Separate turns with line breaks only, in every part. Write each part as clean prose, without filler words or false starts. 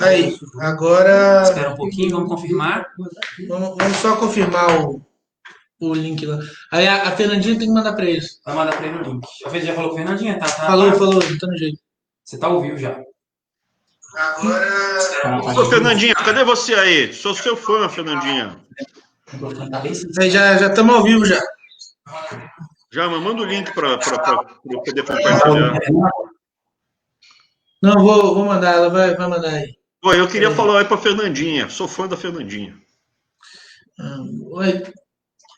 Aí, agora
Espera um pouquinho, vamos confirmar.
vamos só confirmar o link lá. Aí a Fernandinha tem que mandar para eles.
Vai mandar pra ele o link. Já falou com a Fernandinha? Tá na
Falou,
página?
falou, tá no jeito.
Você tá ao vivo já.
Agora.
Espera na
Ô,
página de novo.
Fernandinha, cadê você aí? Sou seu fã, Fernandinha.
O microfone tá bem
Aí
sensível.
já estamos ao vivo já.
Já, mas manda o link para eu poder compartilhar.
Não, vou mandar, ela vai mandar aí.
Pô, eu queria
Peraí.
falar aí para Fernandinha. Sou fã da Fernandinha.
Oi.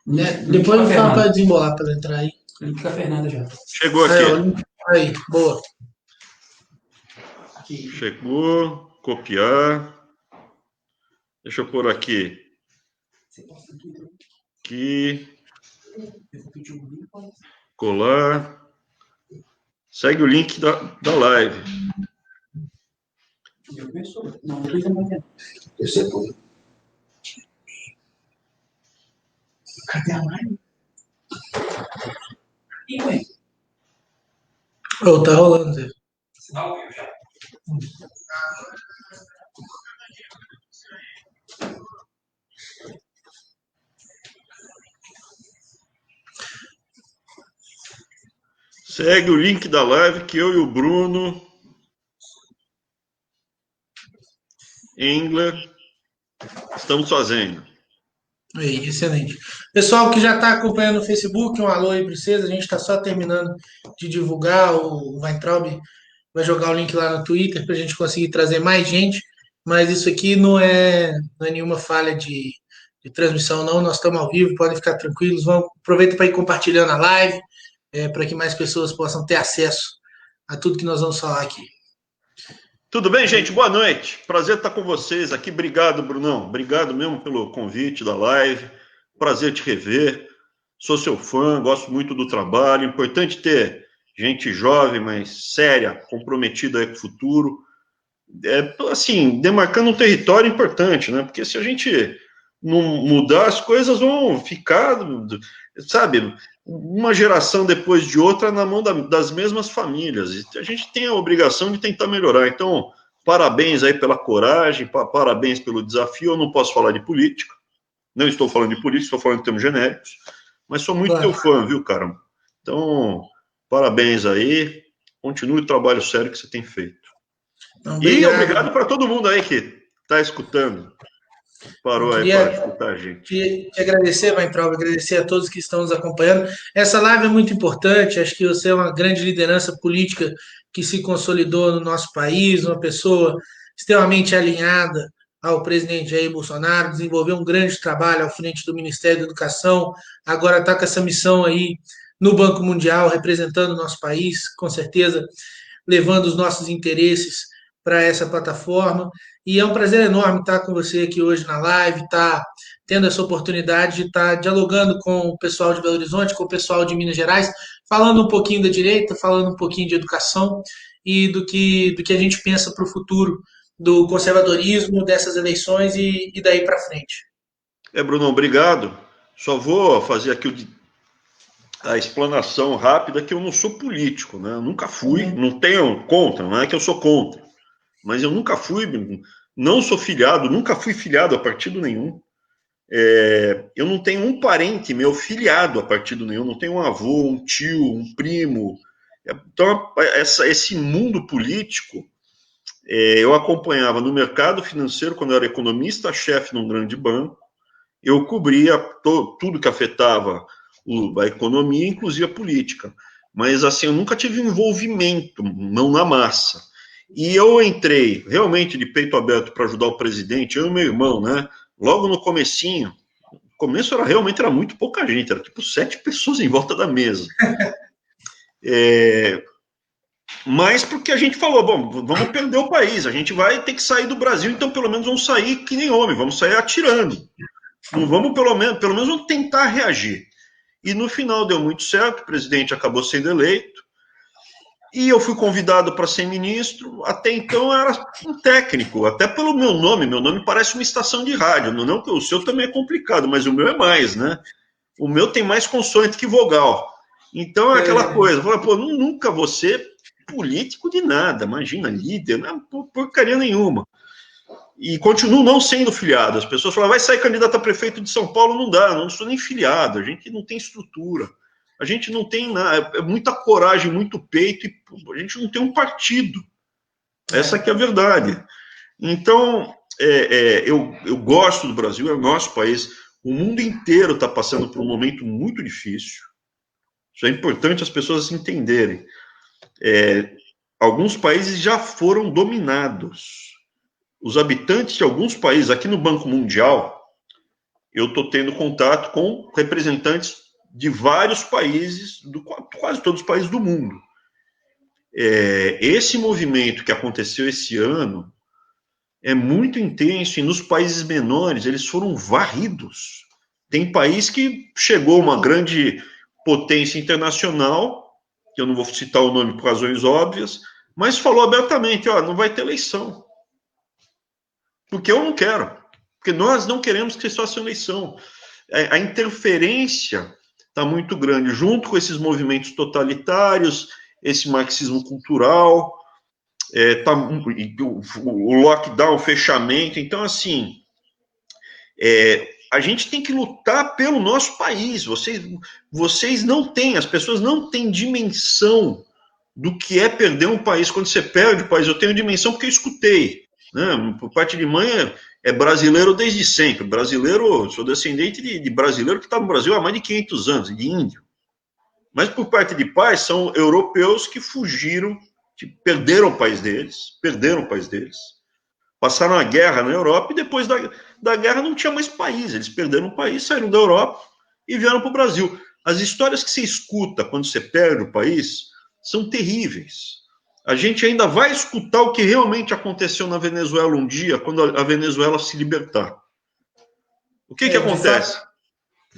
Link
Depois
pra
eu falo para
Fernanda.
desembolar para ela entrar aí.
Link pra Fernanda já.
Chegou
Aí, ó,
aqui.
link. Aí, boa.
Aqui.
Chegou. Copiar. Deixa eu pôr aqui. Aqui. Colar. Segue o link da live.
Não, depois eu vou ver. Cadê a live? Ih, ué.
Oh, tá rolando, Zé.
Você tá ao vivo já.
Segue o link da live que eu e o Bruno Engler estamos fazendo.
Aí, excelente. Pessoal que já está acompanhando no Facebook, um alô aí para vocês. A gente está só terminando de divulgar. O Weintraub vai jogar o link lá no Twitter para a gente conseguir trazer mais gente. Mas isso aqui não é nenhuma falha de transmissão, não. Nós estamos ao vivo, podem ficar tranquilos. Aproveita para ir compartilhando a live, para que mais pessoas possam ter acesso a tudo que nós vamos falar aqui.
Tudo bem, gente? Boa noite. Prazer estar com vocês aqui. Obrigado, Brunão. Obrigado mesmo pelo convite da live. Prazer te rever. Sou seu fã, gosto muito do trabalho. Importante ter gente jovem, mas séria, comprometida aí com o futuro. Assim, demarcando um território importante, né? Porque se a gente não mudar, as coisas vão ficar, sabe, uma geração depois de outra na mão das mesmas famílias. E a gente tem a obrigação de tentar melhorar. Então, parabéns aí pela coragem, parabéns pelo desafio. Eu não posso falar de política, não estou falando de política, estou falando em termos genéricos, mas sou muito
Claro.
teu fã, viu, cara? Então, parabéns aí. Continue o trabalho sério que você tem feito.
Então,
E
obrigado.
obrigado para todo mundo aí que está escutando. Parou aí para escutar a gente.
Te agradecer, Weintraub, agradecer a todos que estão nos acompanhando. Essa live é muito importante, acho que você é uma grande liderança política que se consolidou no nosso país, uma pessoa extremamente alinhada ao presidente Jair Bolsonaro, desenvolveu um grande trabalho à frente do Ministério da Educação, agora está com essa missão aí no Banco Mundial, representando o nosso país, com certeza levando os nossos interesses para essa plataforma. E é um prazer enorme estar com você aqui hoje na live, estar tendo essa oportunidade de estar dialogando com o pessoal de Belo Horizonte, com o pessoal de Minas Gerais, falando um pouquinho da direita, falando um pouquinho de educação e do que a gente pensa para o futuro do conservadorismo, dessas eleições e daí para frente.
Bruno, obrigado. Só vou fazer aqui a explanação rápida que eu não sou político, né? Eu nunca fui, não tenho contra, não é que eu sou contra, mas eu nunca fui, não sou filiado, nunca fui filiado a partido nenhum. Eu não tenho um parente meu filiado a partido nenhum, não tenho um avô, um tio, um primo. Então, esse mundo político, eu acompanhava no mercado financeiro quando eu era economista-chefe num grande banco, eu cobria tudo que afetava a economia, inclusive a política. Mas, assim, eu nunca tive envolvimento, mão na massa. E eu entrei realmente de peito aberto para ajudar o presidente, eu e meu irmão, né? Logo no comecinho, o começo realmente era muito pouca gente, era tipo 7 pessoas em volta da mesa. Mas porque a gente falou, bom, vamos perder o país, a gente vai ter que sair do Brasil, então pelo menos vamos sair que nem homem, vamos sair atirando. Não vamos pelo menos vamos tentar reagir. E no final deu muito certo, o presidente acabou sendo eleito, e eu fui convidado para ser ministro. Até então eu era um técnico, até pelo meu nome parece uma estação de rádio, não que o seu também é complicado, mas o meu é mais, né? O meu tem mais consoante que vogal. Então é aquela coisa, eu falei, pô, nunca vou ser político de nada, imagina, líder, não é porcaria nenhuma. E continuo não sendo filiado. As pessoas falam, vai sair candidato a prefeito de São Paulo? Não dá, não sou nem filiado, a gente não tem estrutura, a gente não tem nada, é muita coragem, muito peito, e a gente não tem um partido. Essa que é a verdade. Então, eu gosto do Brasil, é o nosso país. O mundo inteiro está passando por um momento muito difícil. Isso é importante as pessoas entenderem. Alguns países já foram dominados. Os habitantes de alguns países, aqui no Banco Mundial, eu estou tendo contato com representantes de vários países, quase todos os países do mundo. Esse movimento que aconteceu esse ano é muito intenso, e nos países menores eles foram varridos. Tem país que chegou a uma grande potência internacional, que eu não vou citar o nome por razões óbvias, mas falou abertamente, não vai ter eleição. Porque eu não quero. Porque nós não queremos que se faça eleição. A interferência está muito grande, junto com esses movimentos totalitários, esse marxismo cultural, o lockdown, o fechamento. Então, assim, a gente tem que lutar pelo nosso país. Vocês não têm, as pessoas não têm dimensão do que é perder um país. Quando você perde o país, eu tenho dimensão porque eu escutei. Né? Por parte de mãe, é brasileiro desde sempre. Sou descendente de brasileiro que está no Brasil há mais de 500 anos, de índio. Mas por parte de pai, são europeus que fugiram, que perderam o país deles, passaram a guerra na Europa, e depois da guerra não tinha mais país. Eles perderam o país, saíram da Europa e vieram para o Brasil. As histórias que você escuta quando você perde o país são terríveis. A gente ainda vai escutar o que realmente aconteceu na Venezuela um dia, quando a Venezuela se libertar. O que acontece?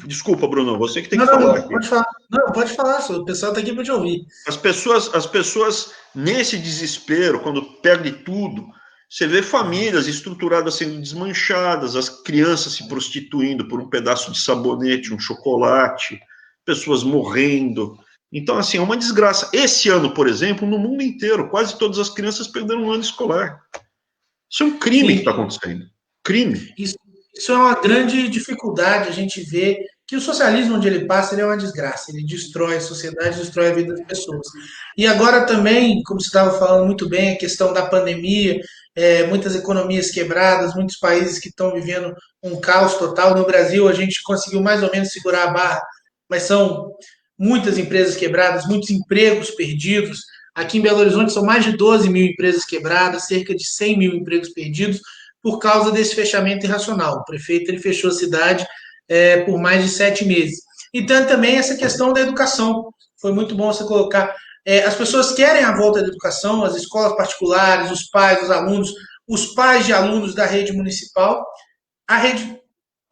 Desculpa, Bruno, você que tem que falar aqui.
Pode falar. Não, pode falar, o pessoal está aqui para te ouvir.
As pessoas, nesse desespero, quando perde tudo, você vê famílias estruturadas sendo desmanchadas, as crianças se prostituindo por um pedaço de sabonete, um chocolate, pessoas morrendo. Então, assim, é uma desgraça. Esse ano, por exemplo, no mundo inteiro, quase todas as crianças perderam um ano escolar. Isso é um crime. Sim. Que está acontecendo. Crime.
Isso é uma grande dificuldade, a gente vê que o socialismo, onde ele passa, ele é uma desgraça. Ele destrói a sociedade, destrói a vida das pessoas. E agora também, como você estava falando muito bem, a questão da pandemia, muitas economias quebradas, muitos países que estão vivendo um caos total. No Brasil, a gente conseguiu mais ou menos segurar a barra, mas são muitas empresas quebradas, muitos empregos perdidos. Aqui em Belo Horizonte são mais de 12 mil empresas quebradas, cerca de 100 mil empregos perdidos por causa desse fechamento irracional. O prefeito ele fechou a cidade por mais de 7 meses. Então, também essa questão da educação. Foi muito bom você colocar. As pessoas querem a volta da educação, as escolas particulares, os pais, os alunos, os pais de alunos da rede municipal. A rede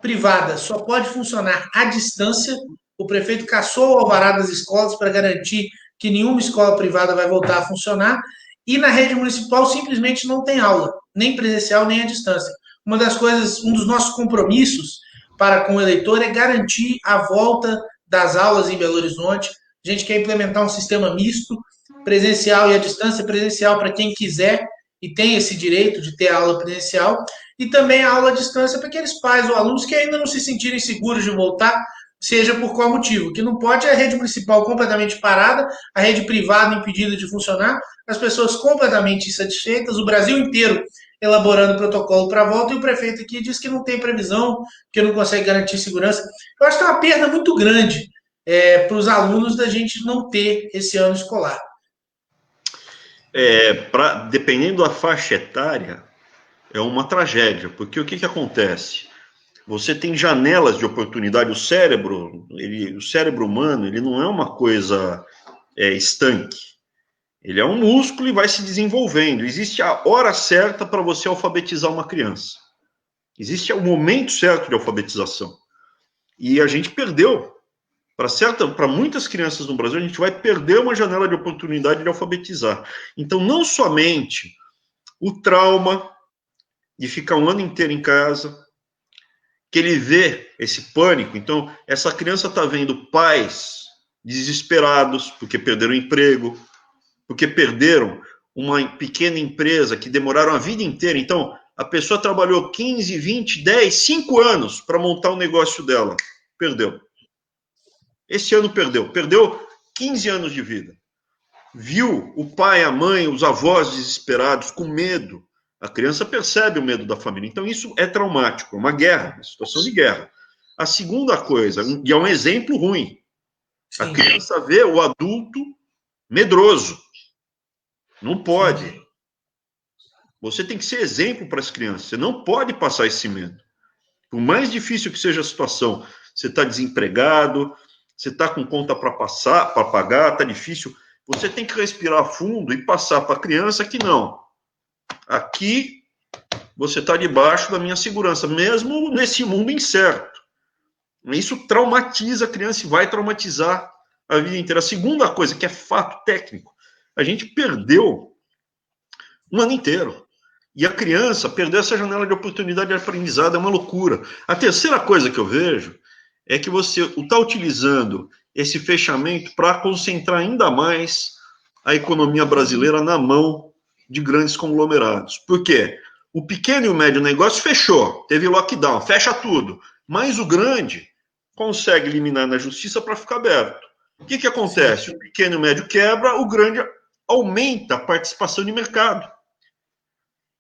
privada só pode funcionar à distância. O prefeito cassou o alvará das escolas para garantir que nenhuma escola privada vai voltar a funcionar. E na rede municipal simplesmente não tem aula, nem presencial, nem à distância. Um dos nossos compromissos para com o eleitor é garantir a volta das aulas em Belo Horizonte. A gente quer implementar um sistema misto, presencial e à distância, presencial para quem quiser e tem esse direito de ter a aula presencial, e também a aula à distância para aqueles pais ou alunos que ainda não se sentirem seguros de voltar, seja por qual motivo. O que não pode é a rede municipal completamente parada, a rede privada impedida de funcionar, as pessoas completamente insatisfeitas, o Brasil inteiro elaborando protocolo para a volta, e o prefeito aqui diz que não tem previsão, que não consegue garantir segurança. Eu acho que é uma perda muito grande para os alunos da gente não ter esse ano escolar.
Dependendo da faixa etária, é uma tragédia, porque o que acontece? Você tem janelas de oportunidade. O cérebro humano, ele não é uma coisa estanque. Ele é um músculo e vai se desenvolvendo. Existe a hora certa para você alfabetizar uma criança. Existe o momento certo de alfabetização. E a gente perdeu. Para muitas crianças no Brasil, a gente vai perder uma janela de oportunidade de alfabetizar. Então, não somente o trauma de ficar um ano inteiro em casa, que ele vê esse pânico. Então, essa criança está vendo pais desesperados porque perderam o emprego, porque perderam uma pequena empresa que demoraram a vida inteira. Então, a pessoa trabalhou 15, 20, 10, 5 anos para montar o negócio dela. Perdeu. Esse ano perdeu 15 anos de vida. Viu o pai, a mãe, os avós desesperados, com medo. A criança percebe o medo da família. Então, isso é traumático, é uma guerra, uma situação de guerra. A segunda coisa, e é um exemplo ruim, a criança vê o adulto medroso. Não pode. Você tem que ser exemplo para as crianças. Você não pode passar esse medo. Por mais difícil que seja a situação, você está desempregado, você está com conta para pagar, está difícil. Você tem que respirar fundo e passar para a criança que não. Aqui você está debaixo da minha segurança, mesmo nesse mundo incerto. Isso traumatiza a criança e vai traumatizar a vida inteira. A segunda coisa, que é fato técnico, a gente perdeu um ano inteiro. E a criança perdeu essa janela de oportunidade de aprendizado, é uma loucura. A terceira coisa que eu vejo é que você está utilizando esse fechamento para concentrar ainda mais a economia brasileira na mão de grandes conglomerados. Por quê? O pequeno e o médio negócio fechou, teve lockdown, fecha tudo. Mas o grande consegue eliminar na justiça para ficar aberto. O que acontece? O pequeno e o médio quebra, o grande aumenta a participação de mercado.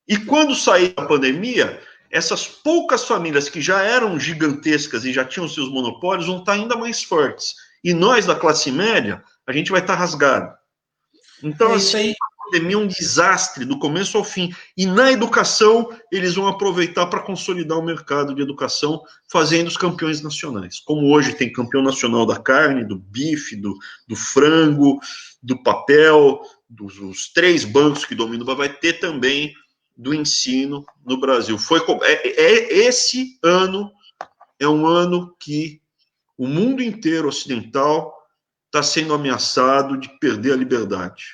E quando sair da pandemia, essas poucas famílias que já eram gigantescas e já tinham seus monopólios vão estar ainda mais fortes. E nós, da classe média, a gente vai estar rasgado. Então, assim, a pandemia é um desastre do começo ao fim. E na educação, eles vão aproveitar para consolidar o mercado de educação, fazendo os campeões nacionais. Como hoje tem campeão nacional da carne, do bife, do frango, do papel, dos 3 bancos que dominam, vai ter também do ensino no Brasil. Esse ano é um ano que o mundo inteiro ocidental está sendo ameaçado de perder a liberdade.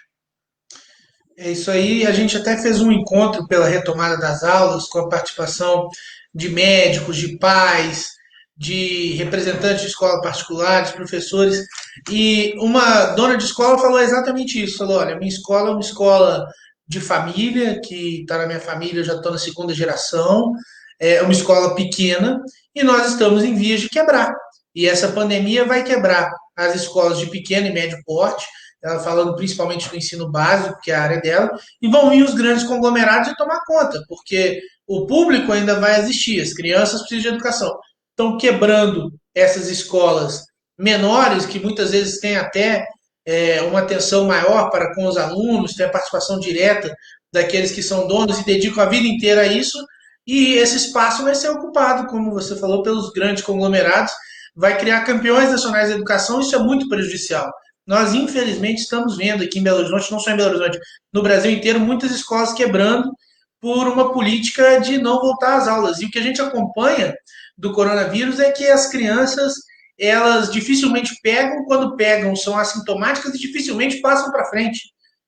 É isso aí. A gente até fez um encontro pela retomada das aulas com a participação de médicos, de pais, de representantes de escola particulares, professores. E uma dona de escola falou exatamente isso. Falou, olha, minha escola é uma escola de família, que está na minha família, eu já estou na segunda geração, é uma escola pequena, e nós estamos em vias de quebrar. E essa pandemia vai quebrar as escolas de pequeno e médio porte, ela falando principalmente do ensino básico, que é a área dela, e vão vir os grandes conglomerados e tomar conta, porque o público ainda vai existir, as crianças precisam de educação. Estão quebrando essas escolas menores, que muitas vezes têm até uma atenção maior para com os alunos, tem a participação direta daqueles que são donos e dedicam a vida inteira a isso, e esse espaço vai ser ocupado, como você falou, pelos grandes conglomerados, vai criar campeões nacionais da educação, isso é muito prejudicial. Nós, infelizmente, estamos vendo aqui em Belo Horizonte, não só em Belo Horizonte, no Brasil inteiro, muitas escolas quebrando por uma política de não voltar às aulas. E o que a gente acompanha do coronavírus é que as crianças, elas dificilmente pegam, quando pegam são assintomáticas e dificilmente passam para frente.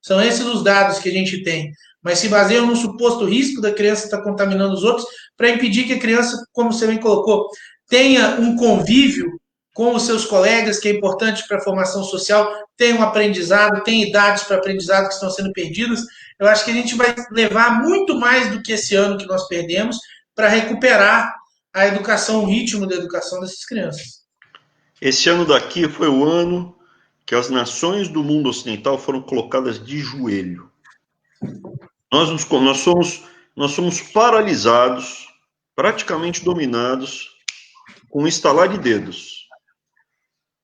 São esses os dados que a gente tem. Mas se baseiam no suposto risco da criança estar contaminando os outros para impedir que a criança, como você bem colocou, tenha um convívio com os seus colegas, que é importante para a formação social, tem um aprendizado, tem idades para aprendizado que estão sendo perdidas. Eu acho que a gente vai levar muito mais do que esse ano que nós perdemos para recuperar a educação, o ritmo da educação dessas crianças.
Esse ano daqui foi o ano que as nações do mundo ocidental foram colocadas de joelho. Nós somos paralisados, praticamente dominados, com um estalar de dedos.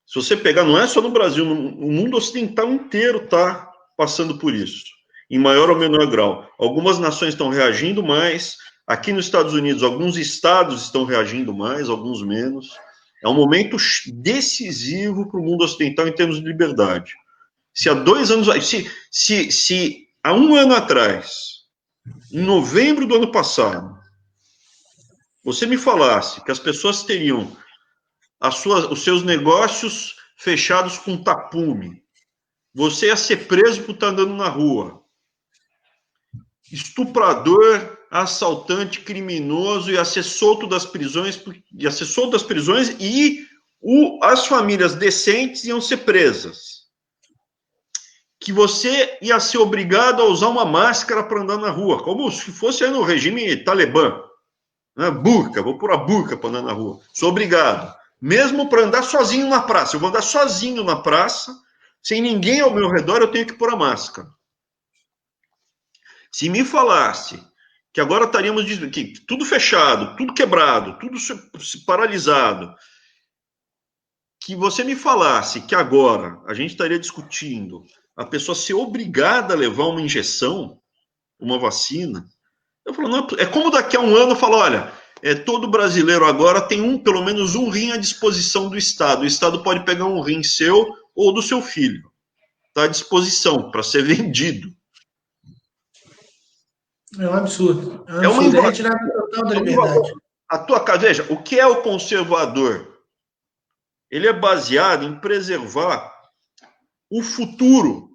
Se você pegar, não é só no Brasil, o mundo ocidental inteiro está passando por isso, em maior ou menor grau. Algumas nações estão reagindo mais, aqui nos Estados Unidos, alguns estados estão reagindo mais, alguns menos. É um momento decisivo para o mundo ocidental em termos de liberdade. Se há 2 anos, se há 1 ano atrás, em novembro do ano passado, você me falasse que as pessoas teriam os seus negócios fechados com tapume, você ia ser preso por estar andando na rua, estuprador, assaltante, criminoso, ia ser solto das prisões, e as famílias decentes iam ser presas. que você ia ser obrigado a usar uma máscara para andar na rua, como se fosse aí no regime talibã. Né? Burca, vou pôr a burca para andar na rua. Sou obrigado. Mesmo para andar sozinho na praça. Eu vou andar sozinho na praça, sem ninguém ao meu redor, eu tenho que pôr a máscara. Se me falasse que agora estaríamos que tudo fechado, tudo quebrado, tudo paralisado, que você me falasse que agora a gente estaria discutindo a pessoa ser obrigada a levar uma injeção, uma vacina, eu falo, não, é como daqui a um ano eu falo, olha, todo brasileiro agora tem pelo menos um rim à disposição do Estado. O Estado pode pegar um rim seu ou do seu filho. Está à disposição para ser vendido.
É um absurdo. É um absurdo. É retirada total da liberdade.
A tua casa, veja, o que é o conservador? Ele é baseado em preservar o futuro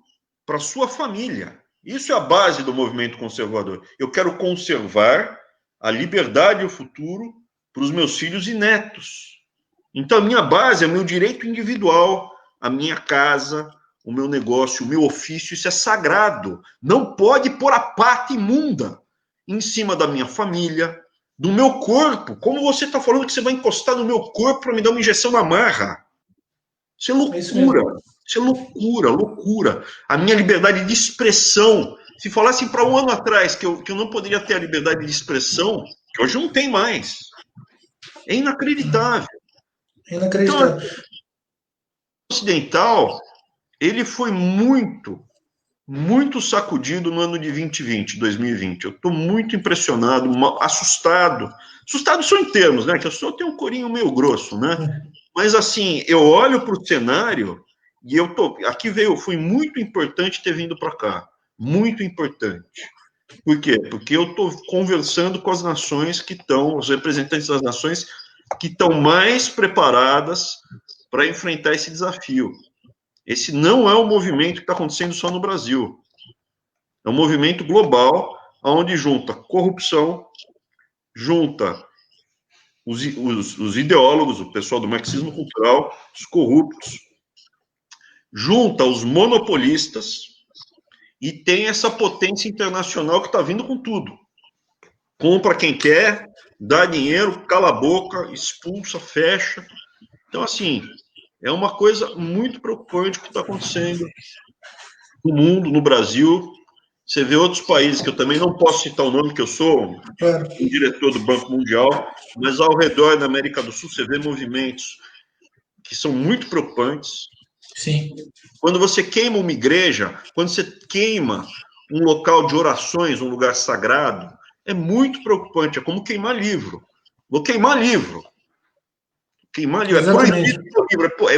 para sua família. Isso é a base do movimento conservador. Eu quero conservar a liberdade e o futuro para os meus filhos e netos. Então, a minha base é o meu direito individual, a minha casa, o meu negócio, o meu ofício, isso é sagrado. Não pode pôr a pata imunda em cima da minha família, do meu corpo. Como você está falando que você vai encostar no meu corpo para me dar uma injeção na marra? Isso é loucura. Isso é loucura, loucura. A minha liberdade de expressão. Se falassem para um ano atrás que eu não poderia ter a liberdade de expressão, que hoje não tem mais. É inacreditável.
É inacreditável.
Então, o ocidental, ele foi muito sacudido no ano de 2020. Eu estou muito impressionado, assustado. Assustado só em termos, né? Que eu só tenho um corinho meio grosso, né? Mas, assim, eu olho para o cenário e aqui foi muito importante ter vindo para cá. Muito importante. Por quê? Porque eu estou conversando com as nações os representantes das nações que estão mais preparadas para enfrentar esse desafio. Esse não é um movimento que está acontecendo só no Brasil. É um movimento global, onde junta corrupção, junta os ideólogos, o pessoal do marxismo cultural, os corruptos, junta os monopolistas e tem essa potência internacional que está vindo com tudo. Compra quem quer, dá dinheiro, cala a boca, expulsa, fecha. Então, assim, é uma coisa muito preocupante que está acontecendo no mundo, no Brasil. Você vê outros países, que eu também não posso citar o nome, que eu sou o diretor do Banco Mundial, mas ao redor da América do Sul você vê movimentos que são muito preocupantes.
Sim.
Quando você queima uma igreja, quando você queima um local de orações, um lugar sagrado, é muito preocupante. É como queimar livro. Vou queimar livro. Queimar livro.
Exatamente.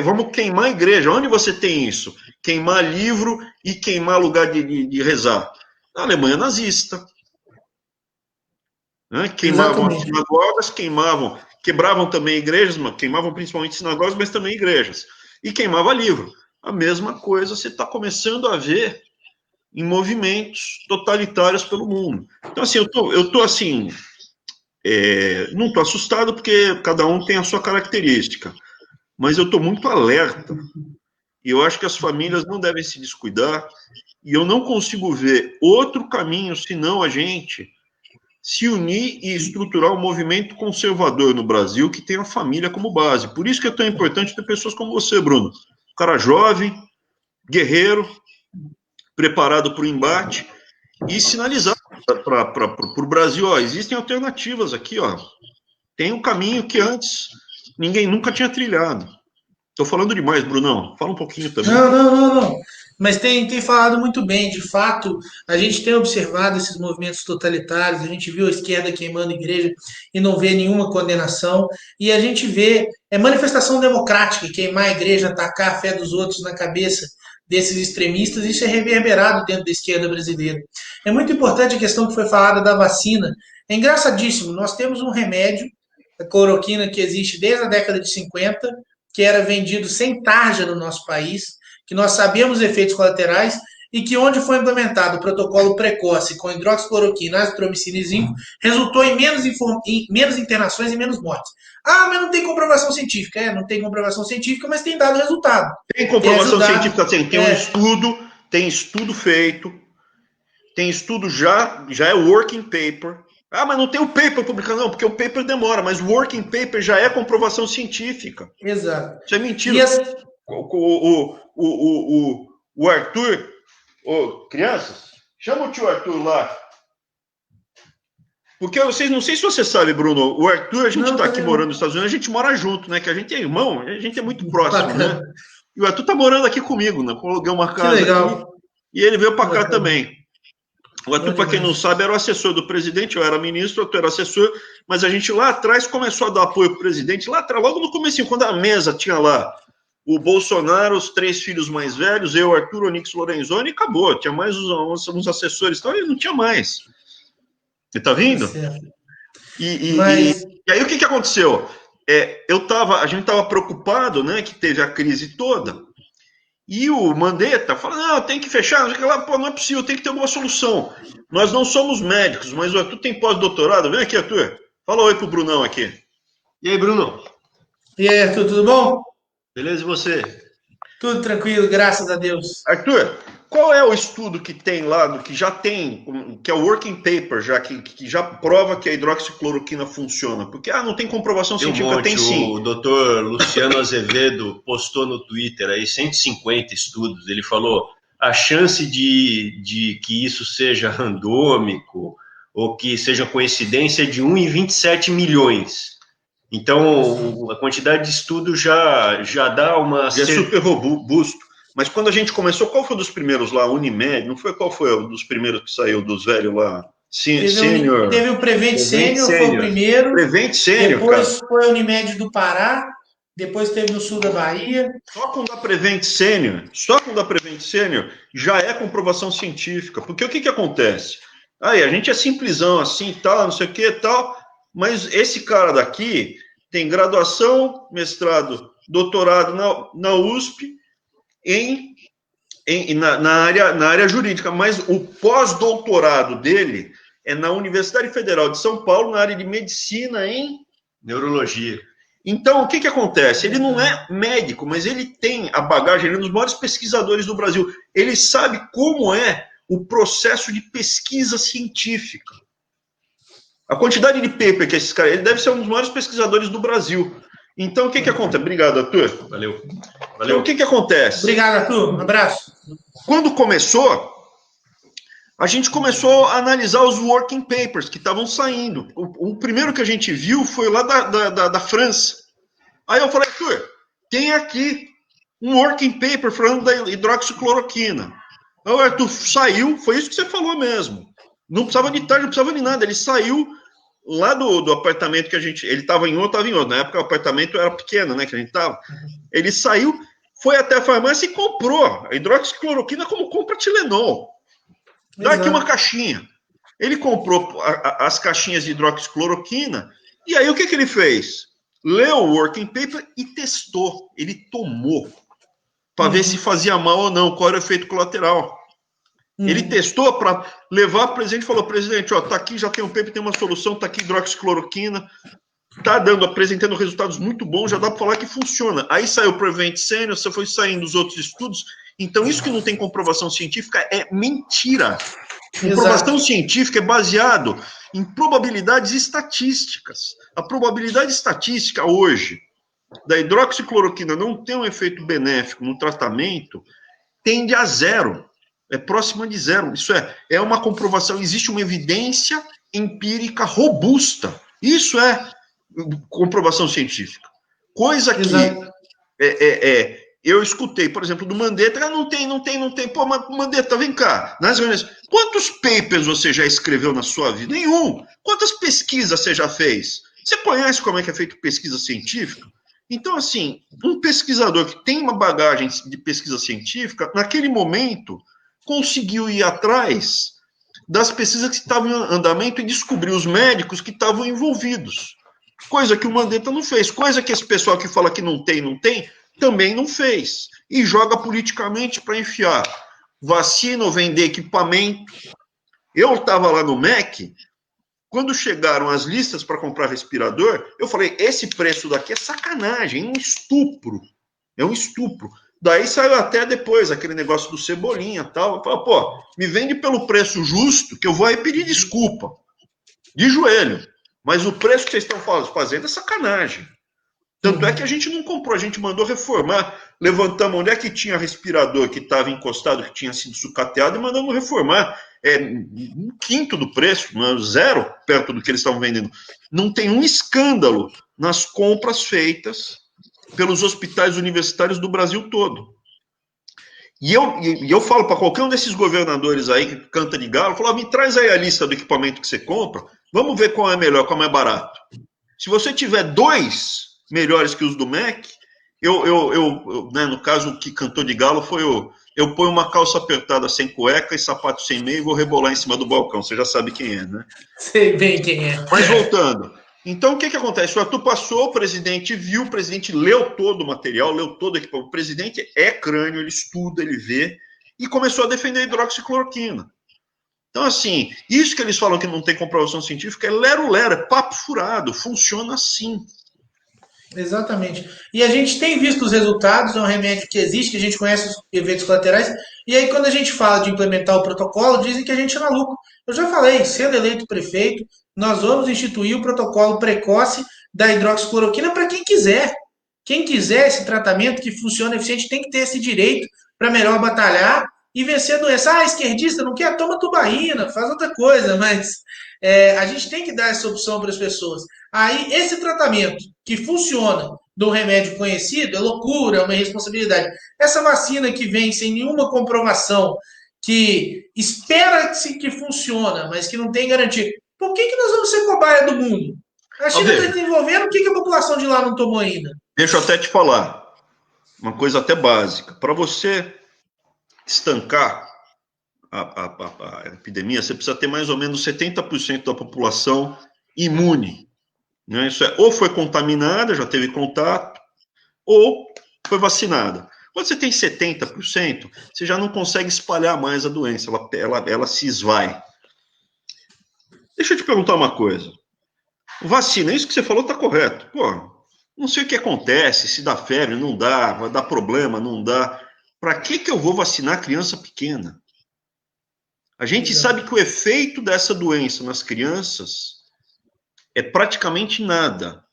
Vamos queimar a igreja. Onde você tem isso? Queimar livro e queimar lugar de rezar. Na Alemanha nazista. Né? Queimavam as sinagogas, quebravam também igrejas, queimavam principalmente sinagogas, mas também igrejas. E queimava livro. A mesma coisa você está começando a ver em movimentos totalitários pelo mundo. Então, assim, eu tô assim, não estou assustado porque cada um tem a sua característica, mas eu estou muito alerta. E eu acho que as famílias não devem se descuidar, e eu não consigo ver outro caminho senão a gente se unir e estruturar um movimento conservador no Brasil que tenha a família como base. Por isso que é tão importante ter pessoas como você, Bruno. Um cara jovem, guerreiro, preparado para o embate, e sinalizar para o Brasil, ó, existem alternativas aqui, ó. Tem um caminho que antes ninguém nunca tinha trilhado. Estou falando demais, Brunão. Fala um pouquinho também.
Não. Mas tem falado muito bem. De fato, a gente tem observado esses movimentos totalitários, a gente viu a esquerda queimando igreja e não vê nenhuma condenação. E a gente vê manifestação democrática, queimar a igreja, atacar a fé dos outros na cabeça desses extremistas, isso é reverberado dentro da esquerda brasileira. É muito importante a questão que foi falada da vacina. É engraçadíssimo, nós temos um remédio, a cloroquina, que existe desde a década de 50, que era vendido sem tarja no nosso país, que nós sabíamos os efeitos colaterais e que onde foi implementado o protocolo precoce com hidroxicloroquina, azitromicina e zinco, resultou em menos internações e menos mortes. Ah, mas não tem comprovação científica. Não tem comprovação científica, mas tem dado resultado.
Tem comprovação científica, sim. Tem um estudo tem estudo feito, tem estudo já é working paper. Ah, mas não tem o paper publicado, não, porque o paper demora, mas o working paper já é comprovação científica.
Exato.
Isso é mentira. O Arthur, crianças, chama o tio Arthur lá. Porque vocês, não sei se você sabe, Bruno, o Arthur, a gente está aqui morando nos Estados Unidos, a gente mora junto, né? Que a gente é irmão, a gente é muito próximo,
bacana,
né? E o Arthur tá morando aqui comigo, né? Aluguei uma casa aqui e ele veio para cá também. O Arthur, para quem não sabe, era o assessor do presidente, eu era ministro, o Arthur era assessor, mas a gente lá atrás começou a dar apoio para o presidente, lá atrás, logo no comecinho, quando a mesa tinha lá o Bolsonaro, os 3 filhos mais velhos, eu, Arthur, Onyx Lorenzoni, e acabou. Tinha mais uns assessores, então ele não tinha mais. Você tá vindo? E aí o que aconteceu? A gente estava preocupado, né, que teve a crise toda, e o Mandetta fala, não, tem que fechar, não é possível, tem que ter alguma solução. Nós não somos médicos, mas o Arthur tem pós-doutorado. Vem aqui, Arthur. Fala oi pro Brunão aqui. E aí, Bruno?
E aí, Arthur, tudo bom?
Beleza, e você?
Tudo tranquilo, graças a Deus.
Arthur, qual é o estudo que tem lá, que já tem, que é o working paper, já que já prova que a hidroxicloroquina funciona? Porque, não tem comprovação científica, tem sim.
O doutor Luciano Azevedo postou no Twitter aí 150 estudos. Ele falou, a chance de que isso seja randômico ou que seja coincidência é de 1 em 27 milhões. Então, a quantidade de estudo já dá uma...
Já é super robusto. Mas quando a gente começou, qual foi dos primeiros lá? Unimed? Não foi? Qual foi o dos primeiros que saiu dos velhos lá? Sênior.
Teve o Prevent Sênior, foi o primeiro.
Prevent Sênior,
depois foi a Unimed do Pará. Depois teve no sul da Bahia.
Só com da Prevent Sênior, já é comprovação científica. Porque o que acontece? Aí, a gente é simplesão assim, tal, não sei o que, tal, mas esse cara daqui tem graduação, mestrado, doutorado na USP, na área jurídica, mas o pós-doutorado dele é na Universidade Federal de São Paulo, na área de medicina em
neurologia.
Então, o que acontece? Ele não é médico, mas ele tem a bagagem, ele é um dos maiores pesquisadores do Brasil. Ele sabe como é o processo de pesquisa científica. A quantidade de paper que esses caras... Ele deve ser um dos maiores pesquisadores do Brasil. Então, o que acontece? Obrigado, Arthur.
Valeu.
Então, o que acontece?
Obrigado, Arthur. Um abraço.
Quando começou, a gente começou a analisar os working papers que estavam saindo. O primeiro que a gente viu foi lá da França. Aí eu falei, Arthur, tem aqui um working paper falando da hidroxicloroquina. Aí o Arthur saiu, foi isso que você falou mesmo. Não precisava de tarde, não precisava de nada. Ele saiu lá do apartamento que a gente... Ele estava em outro, Na época o apartamento era pequeno, né, que a gente estava. Ele saiu, foi até a farmácia e comprou a hidroxicloroquina como compra Tilenol. Dá aqui uma caixinha. Ele comprou as caixinhas de hidroxicloroquina e aí o que ele fez? Leu o working paper e testou. Ele tomou para ver se fazia mal ou não, qual era o efeito colateral. Ele testou para levar para o presidente e falou, presidente, tá aqui, já tem um paper, tem uma solução, tá aqui hidroxicloroquina, tá apresentando resultados muito bons, já dá para falar que funciona. Aí saiu o Prevent Sênior, você foi saindo os outros estudos. Então, isso que não tem comprovação científica é mentira. Comprovação científica é baseado em probabilidades estatísticas. A probabilidade estatística hoje da hidroxicloroquina não ter um efeito benéfico no tratamento tende a zero. É próxima de zero. Isso é uma comprovação, existe uma evidência empírica robusta. Isso é comprovação científica. Coisa que eu escutei, por exemplo, do Mandetta, não tem. Pô, Mandetta, vem cá. Quantos papers você já escreveu na sua vida? Nenhum. Quantas pesquisas você já fez? Você conhece como é que é feito pesquisa científica? Então, assim, um pesquisador que tem uma bagagem de pesquisa científica, naquele momento, conseguiu ir atrás das pesquisas que estavam em andamento e descobrir os médicos que estavam envolvidos. Coisa que o Mandetta não fez. Coisa que esse pessoal que fala que não tem, também não fez. E joga politicamente para enfiar vacina ou vender equipamento. Eu estava lá no MEC, quando chegaram as listas para comprar respirador, eu falei, esse preço daqui é sacanagem, é um estupro. É um estupro. Daí saiu até depois aquele negócio do Cebolinha e tal. Fala, pô, me vende pelo preço justo, que eu vou aí pedir desculpa. De joelho. Mas o preço que vocês estão fazendo é sacanagem. Tanto é que a gente não comprou, a gente mandou reformar. Levantamos onde é que tinha respirador que estava encostado, que tinha sido sucateado, e mandamos reformar. É um quinto do preço, zero perto do que eles estavam vendendo. Não tem um escândalo nas compras feitas pelos hospitais universitários do Brasil todo. E eu falo para qualquer um desses governadores aí que canta de galo, falo, me traz aí a lista do equipamento que você compra, vamos ver qual é melhor, qual é mais barato. Se você tiver 2 melhores que os do MEC, né, no caso, o que cantou de galo foi eu ponho uma calça apertada sem cueca e sapato sem meia e vou rebolar em cima do balcão. Você já sabe quem é, né?
Sei bem quem é.
Mas voltando. Então, o que acontece? O Arthur passou, o presidente viu, o presidente leu todo o material, leu todo o equipamento. O presidente é crânio, ele estuda, ele vê, e começou a defender a hidroxicloroquina. Então, assim, isso que eles falam que não tem comprovação científica é lero-lero, é papo furado, funciona assim.
Exatamente. E a gente tem visto os resultados, é um remédio que existe, que a gente conhece os efeitos colaterais, e aí quando a gente fala de implementar o protocolo, dizem que a gente é maluco. Eu já falei, sendo eleito prefeito, nós vamos instituir o protocolo precoce da hidroxicloroquina para quem quiser. Quem quiser esse tratamento que funciona eficiente tem que ter esse direito para melhor batalhar e vencer a doença. Ah, esquerdista não quer? Toma tubaína, faz outra coisa, mas a gente tem que dar essa opção para as pessoas. Aí, esse tratamento que funciona de um remédio conhecido é loucura, é uma irresponsabilidade. Essa vacina que vem sem nenhuma comprovação, que espera-se que funciona, mas que não tem garantia, por que nós vamos ser cobaia do mundo? A China está desenvolvendo, o que a população de lá não tomou ainda?
Deixa eu até te falar, uma coisa até básica. Para você estancar a epidemia, você precisa ter mais ou menos 70% da população imune. Né? Isso é, ou foi contaminada, já teve contato, ou foi vacinada. Quando você tem 70%, você já não consegue espalhar mais a doença, ela se esvai. Deixa eu te perguntar uma coisa. Vacina, isso que você falou está correto. Pô, não sei o que acontece, se dá febre, não dá, vai dar problema, não dá. Para que eu vou vacinar criança pequena? A gente sabe que o efeito dessa doença nas crianças é praticamente nada.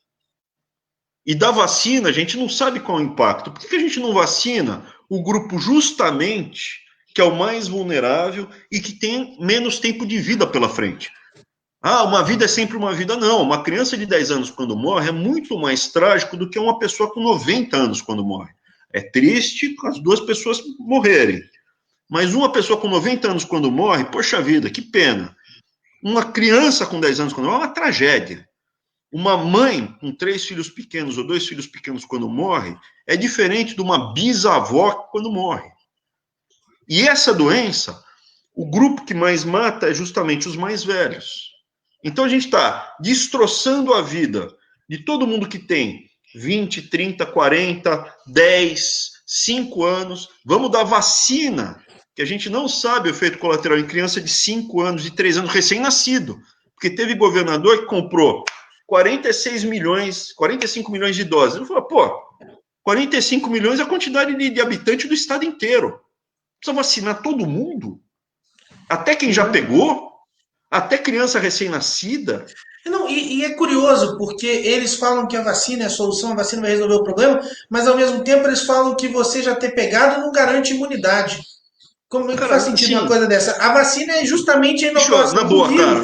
E da vacina, a gente não sabe qual é o impacto. Por que a gente não vacina o grupo justamente que é o mais vulnerável e que tem menos tempo de vida pela frente? Ah, uma vida é sempre uma vida. Não, uma criança de 10 anos quando morre é muito mais trágico do que uma pessoa com 90 anos quando morre. É triste as 2 pessoas morrerem. Mas uma pessoa com 90 anos quando morre, poxa vida, que pena. Uma criança com 10 anos quando morre é uma tragédia. Uma mãe com 3 filhos pequenos ou 2 filhos pequenos quando morre é diferente de uma bisavó quando morre. E essa doença, o grupo que mais mata é justamente os mais velhos. Então a gente está destroçando a vida de todo mundo que tem 20, 30, 40, 10, 5 anos. Vamos dar vacina, que a gente não sabe o efeito colateral em criança de 5 anos, de 3 anos, recém-nascido. Porque teve governador que comprou 46 milhões, 45 milhões de doses. Ele falou, pô, 45 milhões é a quantidade de habitante do estado inteiro. Precisa vacinar todo mundo? Até quem já pegou? Até criança recém-nascida?
Não, e é curioso, porque eles falam que a vacina é a solução, a vacina vai resolver o problema, mas ao mesmo tempo eles falam que você já ter pegado não garante imunidade. Como é que faz sentido uma coisa dessa? A vacina é justamente a inoculação.
Na boa, cara,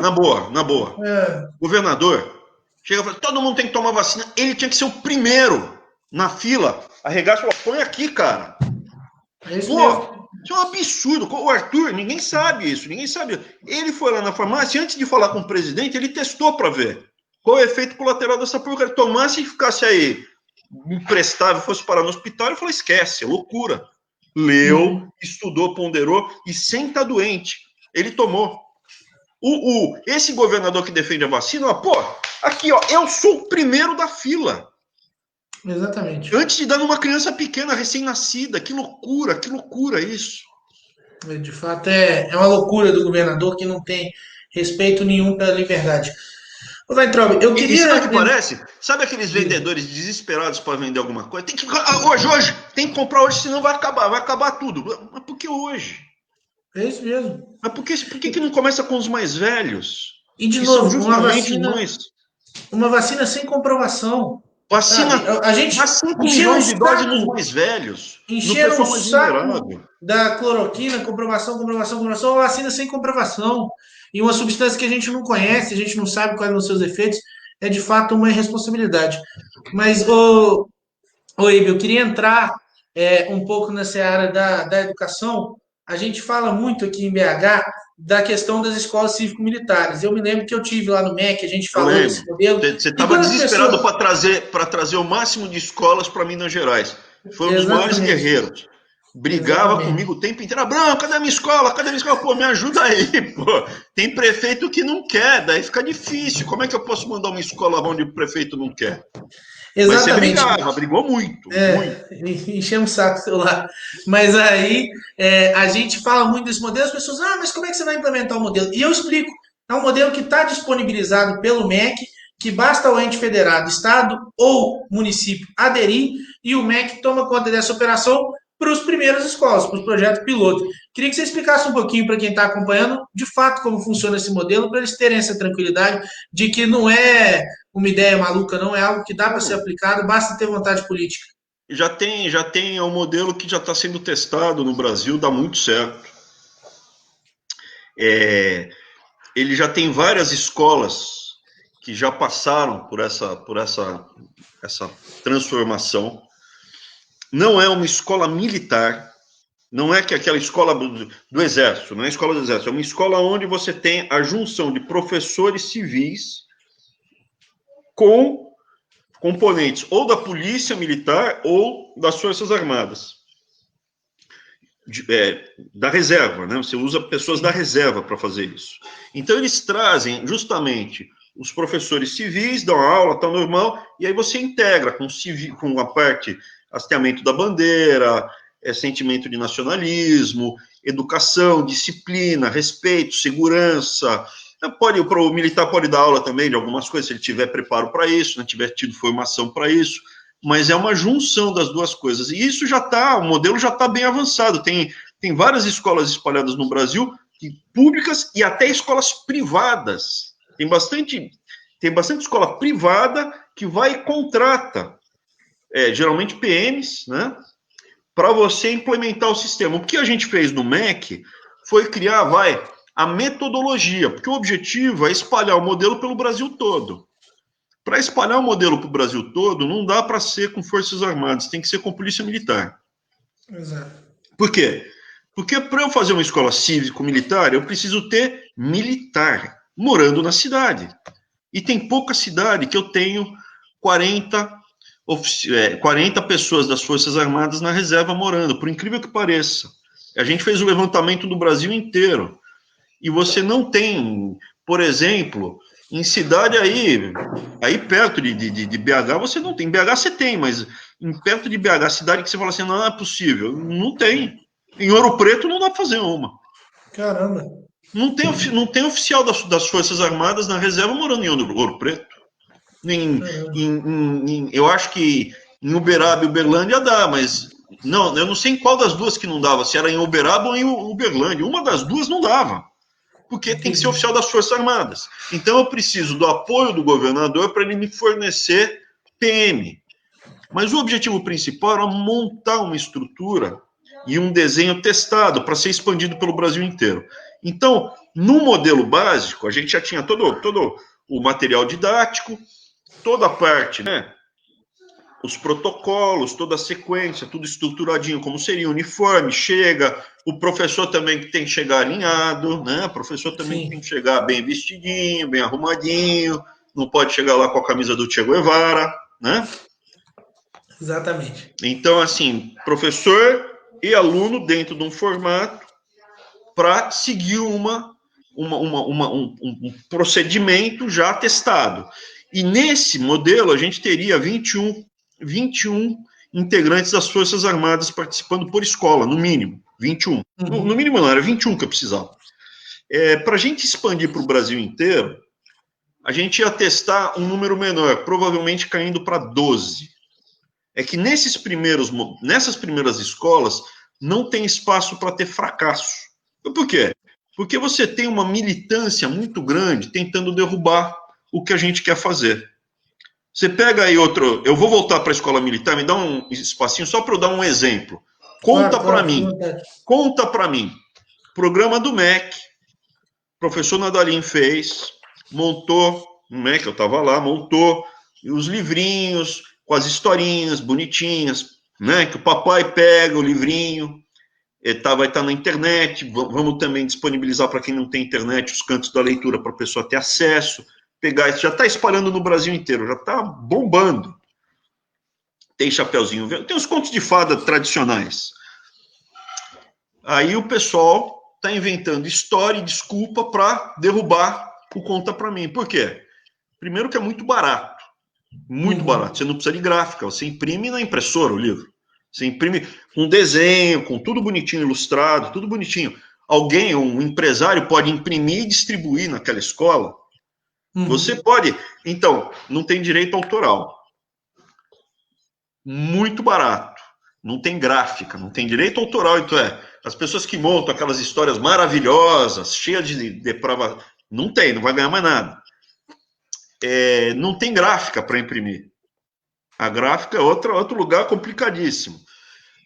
na boa. Governador, chega e fala, todo mundo tem que tomar vacina, ele tinha que ser o primeiro na fila, arregaça e fala, põe aqui, cara.
É isso mesmo.
Isso é um absurdo. O Arthur, ninguém sabe isso, ninguém sabe. Ele foi lá na farmácia, antes de falar com o presidente, ele testou para ver qual é o efeito colateral dessa porcaria. Tomasse e ficasse aí imprestável, fosse parar no hospital, ele falou, esquece, é loucura. Leu, estudou, ponderou, e sem estar doente, ele tomou. Esse governador que defende a vacina, pô, aqui, ó, eu sou o primeiro da fila.
Exatamente.
Antes de dar numa criança pequena, recém-nascida. Que loucura isso.
De fato, é uma loucura do governador que não tem respeito nenhum pela liberdade. Ô, Weintraub, eu
E
queria...
sabe o que parece? Sabe aqueles vendedores desesperados para vender alguma coisa? Tem que hoje, tem que comprar hoje, senão vai acabar tudo. Mas por que hoje?
É isso mesmo.
Mas por que não começa com os mais velhos?
E, de
Que são
novo,
justamente nós.
uma vacina sem comprovação.
Vacina,
A gente
dá 5
encheu
milhões
o
de doses
saco,
nos mais velhos.
encheram o
mais
saco
vulnerável.
da cloroquina, comprovação, uma vacina sem comprovação. E uma substância que a gente não conhece, a gente não sabe quais são os seus efeitos, é de fato uma irresponsabilidade. Mas, Ibe, eu queria entrar um pouco nessa área da educação. A gente fala muito aqui em BH da questão das escolas cívico-militares. Eu me lembro que eu tive lá no MEC, a gente
Eu
falou
lembro.
desse modelo.
Você
E
estava
quando as
desesperado
pessoas...
para trazer o máximo de escolas para Minas Gerais. Foi um dos
Exatamente.
maiores guerreiros. Brigava
Exatamente.
comigo o tempo inteiro. Abraão, cadê a minha escola? Cadê a minha escola? Pô, me ajuda aí, pô. Tem prefeito que não quer, daí fica difícil. Como é que eu posso mandar uma escola onde o prefeito não quer? Mas você
Exatamente.
brigou muito, muito.
Enchemos o saco seu lá. Mas aí a gente fala muito desse modelo, as pessoas, mas como é que você vai implementar o modelo? E eu explico, é um modelo que está disponibilizado pelo MEC, que basta o ente federado, estado ou município aderir, e o MEC toma conta dessa operação para os primeiros escolas, para os projetos piloto. Queria que você explicasse um pouquinho para quem está acompanhando, de fato, como funciona esse modelo, para eles terem essa tranquilidade de que não é uma ideia maluca, não é algo que dá para ser aplicado, basta ter vontade política.
Já tem um modelo que já está sendo testado no Brasil, dá muito certo. Ele já tem várias escolas que já passaram por essa transformação. Não é uma escola militar, não é que aquela escola do Exército, não é a escola do Exército, é uma escola onde você tem a junção de professores civis com componentes ou da polícia militar ou das Forças Armadas. Da reserva, né? Você usa pessoas da reserva para fazer isso. Então, eles trazem justamente os professores civis, dão aula, tá normal, e aí você integra com a parte hasteamento da bandeira, sentimento de nacionalismo, educação, disciplina, respeito, segurança. O militar pode dar aula também de algumas coisas, se ele tiver preparo para isso, né, tiver tido formação para isso, mas é uma junção das duas coisas. E isso o modelo já está bem avançado. Tem várias escolas espalhadas no Brasil, públicas e até escolas privadas. Tem bastante escola privada que vai e contrata, geralmente PMs, né, para você implementar o sistema. O que a gente fez no MEC foi criar, a metodologia, porque o objetivo é espalhar o modelo pelo Brasil todo. Para espalhar o modelo para o Brasil todo, não dá para ser com Forças Armadas, tem que ser com Polícia Militar.
Exato.
Por quê? Porque para eu fazer uma escola cívico-militar, eu preciso ter militar morando na cidade. E tem pouca cidade que eu tenho 40 pessoas das Forças Armadas na reserva morando, por incrível que pareça. A gente fez o levantamento do Brasil inteiro. E você não tem, por exemplo, em cidade aí perto de BH, você não tem. BH você tem, mas perto de BH, cidade que você fala assim, não é possível. Não tem. Em Ouro Preto não dá para fazer uma.
Caramba.
Não tem oficial das Forças Armadas na reserva morando em Ouro Preto. Eu acho que em Uberaba e Uberlândia dá, mas não, eu não sei em qual das duas que não dava, se era em Uberaba ou em Uberlândia. Uma das duas não dava, porque tem que ser oficial das Forças Armadas. Então eu preciso do apoio do governador para ele me fornecer PM. Mas o objetivo principal era montar uma estrutura e um desenho testado para ser expandido pelo Brasil inteiro. Então, no modelo básico, a gente já tinha todo o material didático, toda a parte, né? Os protocolos, toda a sequência, tudo estruturadinho, como seria, uniforme, chega, o professor também tem que chegar alinhado, né? O professor também tem que chegar bem vestidinho, bem arrumadinho, não pode chegar lá com a camisa do Che Guevara, né?
Exatamente.
Então, assim, professor e aluno dentro de um formato para seguir um procedimento já testado. E nesse modelo, a gente teria 21 integrantes das Forças Armadas participando por escola, no mínimo, 21. No mínimo não, era 21 que eu precisava. Para a gente expandir para o Brasil inteiro, a gente ia testar um número menor, provavelmente caindo para 12. É que nessas primeiras escolas não tem espaço para ter fracasso. Por quê? Porque você tem uma militância muito grande tentando derrubar o que a gente quer fazer. Você pega aí outro... Eu vou voltar para a escola militar, me dá um espacinho só para eu dar um exemplo. Conta para mim. Conta para mim. Programa do MEC. O professor Nadalim fez, montou, o MEC, eu estava lá, montou os livrinhos com as historinhas bonitinhas, né? Que o papai pega o livrinho, vai estar na internet, vamos também disponibilizar para quem não tem internet os cantos da leitura para a pessoa ter acesso, pegar isso, já está espalhando no Brasil inteiro, já está bombando. Tem Chapeuzinho Verde, tem os contos de fada tradicionais. Aí o pessoal está inventando história e desculpa para derrubar o Conta para mim. Por quê? Primeiro que é muito barato. Muito barato. Você não precisa de gráfica, você imprime na impressora o livro. Você imprime com desenho, com tudo bonitinho, ilustrado, tudo bonitinho. Alguém, um empresário, pode imprimir e distribuir naquela escola. Você pode. Então, não tem direito autoral. Muito barato. Não tem gráfica, não tem direito autoral. Então, as pessoas que montam aquelas histórias maravilhosas, cheias de depravação, não vai ganhar mais nada. Não tem gráfica para imprimir. A gráfica é outro lugar complicadíssimo.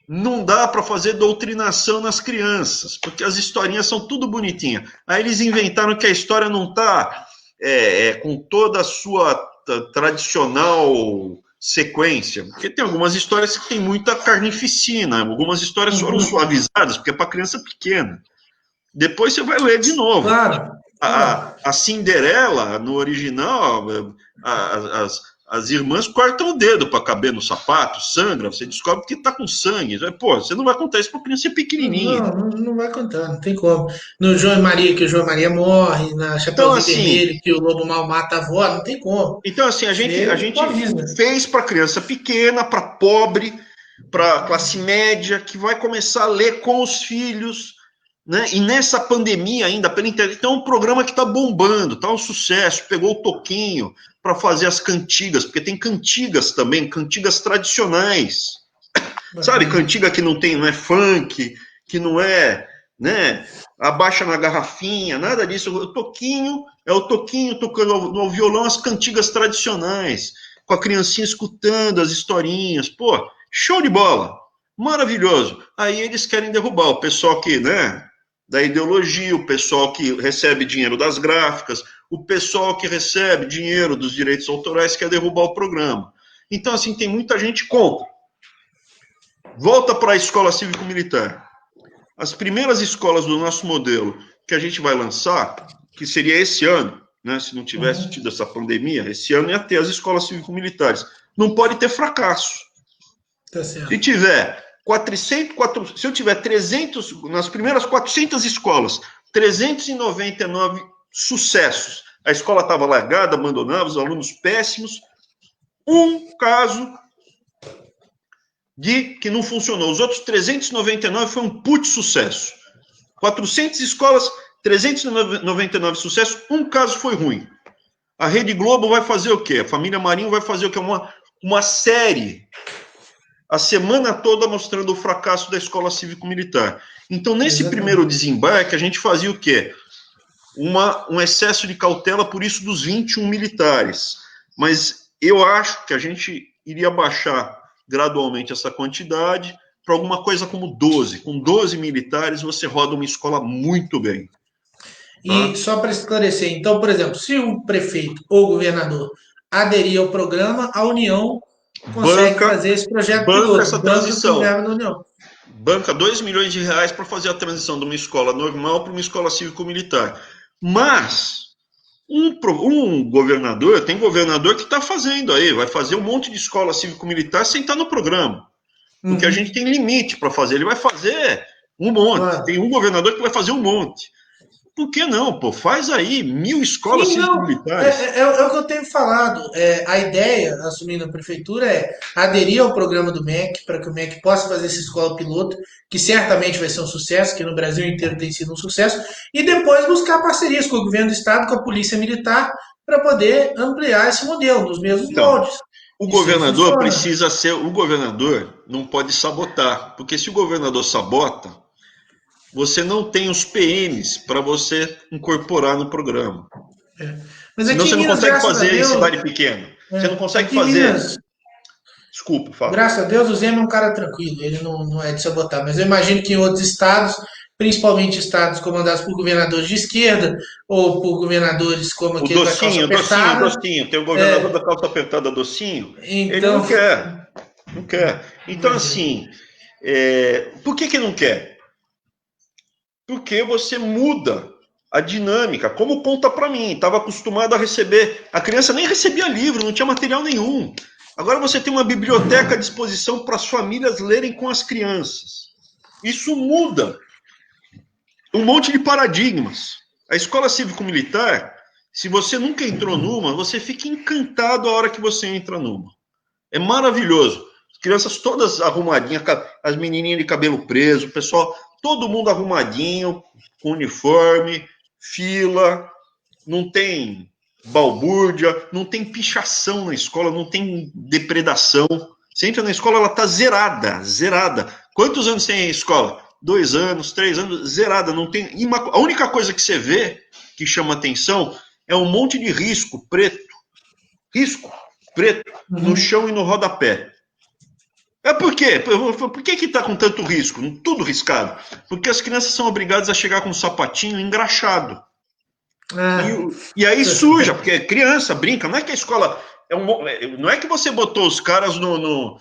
Não dá para fazer doutrinação nas crianças, porque as historinhas são tudo bonitinhas. Aí eles inventaram que a história não está com toda a sua tradicional sequência, porque tem algumas histórias que tem muita carnificina, algumas histórias foram suavizadas, porque é para criança pequena. Depois você vai ler de novo.
Claro.
A Cinderela, no original, as irmãs cortam o dedo para caber no sapato, sangra, você descobre que está com sangue. Pô, você não vai contar isso para criança pequenininha.
Não vai contar, não tem como. No João e Maria, que o João e Maria morre, na Chapeuzinho Vermelho, que o lobo mal mata a avó, não tem como.
Então, assim, a gente fez para criança pequena, para pobre, para classe média, que vai começar a ler com os filhos, né? E nessa pandemia ainda, pela internet, então é um programa que está bombando, está um sucesso, pegou o Toquinho para fazer as cantigas, porque tem cantigas também, cantigas tradicionais, sabe, cantiga que não é funk, que não é, né, abaixa na garrafinha, nada disso, o Toquinho tocando no violão as cantigas tradicionais, com a criancinha escutando as historinhas, pô, show de bola, maravilhoso. Aí eles querem derrubar o pessoal que, né, da ideologia, o pessoal que recebe dinheiro das gráficas, o pessoal que recebe dinheiro dos direitos autorais quer derrubar o programa. Então, assim, tem muita gente contra. Volta para a escola cívico-militar. As primeiras escolas do nosso modelo que a gente vai lançar, que seria esse ano, né, se não tivesse tido essa pandemia, esse ano ia ter as escolas cívico-militares. Não pode ter fracasso.
Tá certo.
Se tiver 400, se eu tiver 300, nas primeiras 400 escolas, 399 sucessos, a escola estava largada, abandonada, os alunos péssimos, um caso de que não funcionou. Os outros 399 foi um puto sucesso. 400 escolas, 399 sucessos, um caso foi ruim. A Rede Globo vai fazer o quê? A família Marinho vai fazer o quê? Uma série a semana toda mostrando o fracasso da escola cívico-militar. Então, nesse primeiro desembarque, a gente fazia o quê? Um excesso de cautela, por isso, dos 21 militares. Mas eu acho que a gente iria baixar gradualmente essa quantidade para alguma coisa como 12. Com 12 militares, você roda uma escola muito bem.
E só para esclarecer, então, por exemplo, se o prefeito ou o governador aderir ao programa, a União consegue fazer esse projeto piloto,
essa transição.
Banca
R$2 milhões para fazer a transição de uma escola normal para uma escola cívico-militar. Mas um governador, tem governador que está fazendo aí, vai fazer um monte de escola cívico-militar sem estar no programa. Porque a gente tem limite para fazer. Ele vai fazer um monte. Claro. Tem um governador que vai fazer um monte. Por que não, pô? Faz aí 1000 escolas cívico-militares.
É o que eu tenho falado. A ideia, assumindo a prefeitura, é aderir ao programa do MEC, para que o MEC possa fazer essa escola piloto, que certamente vai ser um sucesso, que no Brasil inteiro tem sido um sucesso, e depois buscar parcerias com o governo do estado, com a polícia militar, para poder ampliar esse modelo nos mesmos
Então,
moldes.
o
Isso aí
governador
funciona.
precisa ser. O governador não pode sabotar, porque se o governador sabota, você não tem os PMs para você incorporar no programa.
Mas
Senão
aqui
você
em
não
Minas,
consegue
graças a
fazer em
Deus,
cidade pequena. Você não consegue
aqui em
fazer.
Minas,
Desculpa, fala.
graças a Deus, o Zema é um cara tranquilo, ele não é de sabotar, mas eu imagino que em outros estados, principalmente estados comandados por governadores de esquerda ou por governadores como
O
aquele da calça
Docinho,
apertada,
Docinho, tem o governador da calça apertada, Docinho, ele
então,
não quer. Não quer. Então, assim, por que não quer? Porque você muda a dinâmica. Como conta para mim, estava acostumado a receber. A criança nem recebia livro, não tinha material nenhum. Agora você tem uma biblioteca à disposição para as famílias lerem com as crianças. Isso muda um monte de paradigmas. A escola cívico-militar, se você nunca entrou numa, você fica encantado a hora que você entra numa. É maravilhoso. As crianças todas arrumadinhas, as menininhas de cabelo preso, o pessoal, todo mundo arrumadinho, com uniforme, fila, não tem balbúrdia, não tem pichação na escola, não tem depredação. Você entra na escola, ela está zerada, zerada. Quantos anos tem a escola? 2 anos, 3 anos, zerada. Não tem. A única coisa que você vê que chama atenção é um monte de risco preto no chão e no rodapé. Por quê? Por que está com tanto risco? Tudo riscado. Porque as crianças são obrigadas a chegar com um sapatinho engraxado. E aí suja, porque criança brinca. Não é que a escola... não é que você botou os caras no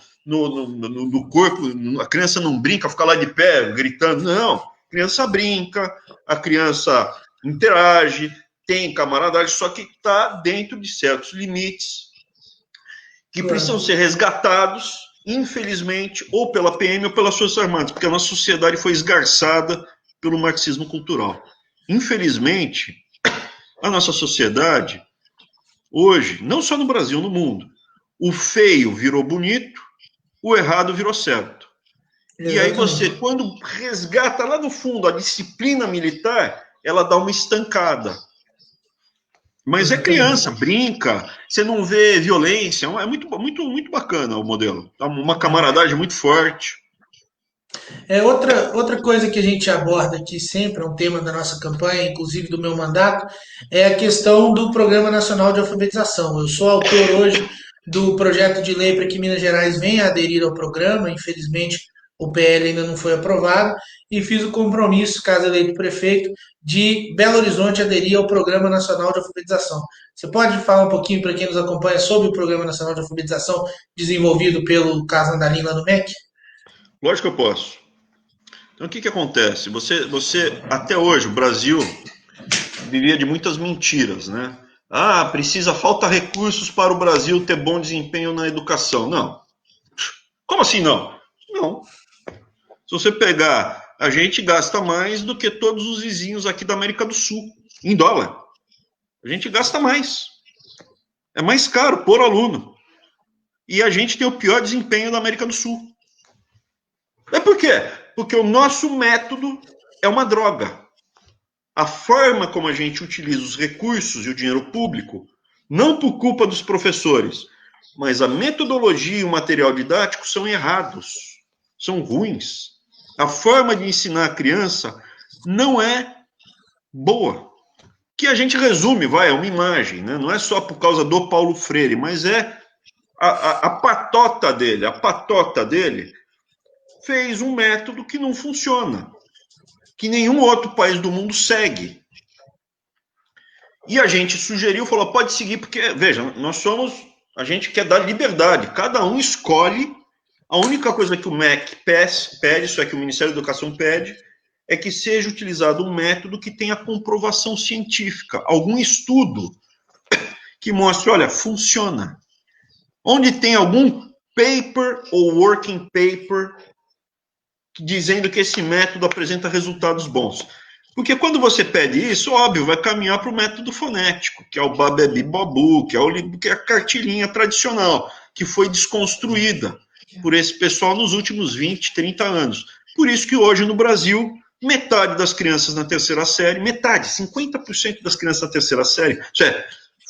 corpo, a criança não brinca, fica lá de pé, gritando. Não, a criança brinca, a criança interage, tem camaradagem, só que está dentro de certos limites que precisam ser resgatados, infelizmente, ou pela PM ou pelas Forças Armadas, porque a nossa sociedade foi esgarçada pelo marxismo cultural. Infelizmente, a nossa sociedade, hoje, não só no Brasil, no mundo, o feio virou bonito, o errado virou certo. Exatamente. E aí você, quando resgata lá no fundo a disciplina militar, ela dá uma estancada. Mas é criança, brinca, você não vê violência, é muito, muito, muito bacana o modelo. Uma camaradagem muito forte.
Outra coisa que a gente aborda aqui sempre, é um tema da nossa campanha, inclusive do meu mandato, é a questão do Programa Nacional de Alfabetização. Eu sou autor hoje do projeto de lei para que Minas Gerais venha aderir ao programa, infelizmente o PL ainda não foi aprovado, e fiz o compromisso, caso eleito prefeito, de Belo Horizonte aderir ao Programa Nacional de Alfabetização. Você pode falar um pouquinho para quem nos acompanha sobre o Programa Nacional de Alfabetização desenvolvido pelo Caso Andalim lá no MEC?
Lógico que eu posso. Então, o que acontece? Você, até hoje, o Brasil vivia de muitas mentiras, né? Falta recursos para o Brasil ter bom desempenho na educação. Não. Como assim não? Não. Se você pegar, a gente gasta mais do que todos os vizinhos aqui da América do Sul, em dólar. A gente gasta mais. É mais caro por aluno. E a gente tem o pior desempenho da América do Sul. Por quê? Porque o nosso método é uma droga. A forma como a gente utiliza os recursos e o dinheiro público, não por culpa dos professores, mas a metodologia e o material didático são errados, são ruins. A forma de ensinar a criança não é boa. Que a gente resume, é uma imagem, né? Não é só por causa do Paulo Freire, mas é a patota dele fez um método que não funciona, que nenhum outro país do mundo segue. E a gente sugeriu, falou, pode seguir, porque, veja, a gente quer dar liberdade, cada um escolhe, a única coisa que o MEC pede, isso é que o Ministério da Educação pede, é que seja utilizado um método que tenha comprovação científica, algum estudo que mostre, olha, funciona. Onde tem algum paper ou working paper dizendo que esse método apresenta resultados bons. Porque quando você pede isso, óbvio, vai caminhar para o método fonético, que é o babebi babu, que é a cartilhinha tradicional, que foi desconstruída por esse pessoal nos últimos 20, 30 anos. Por isso que hoje no Brasil, metade das crianças na terceira série, 50% das crianças na terceira série,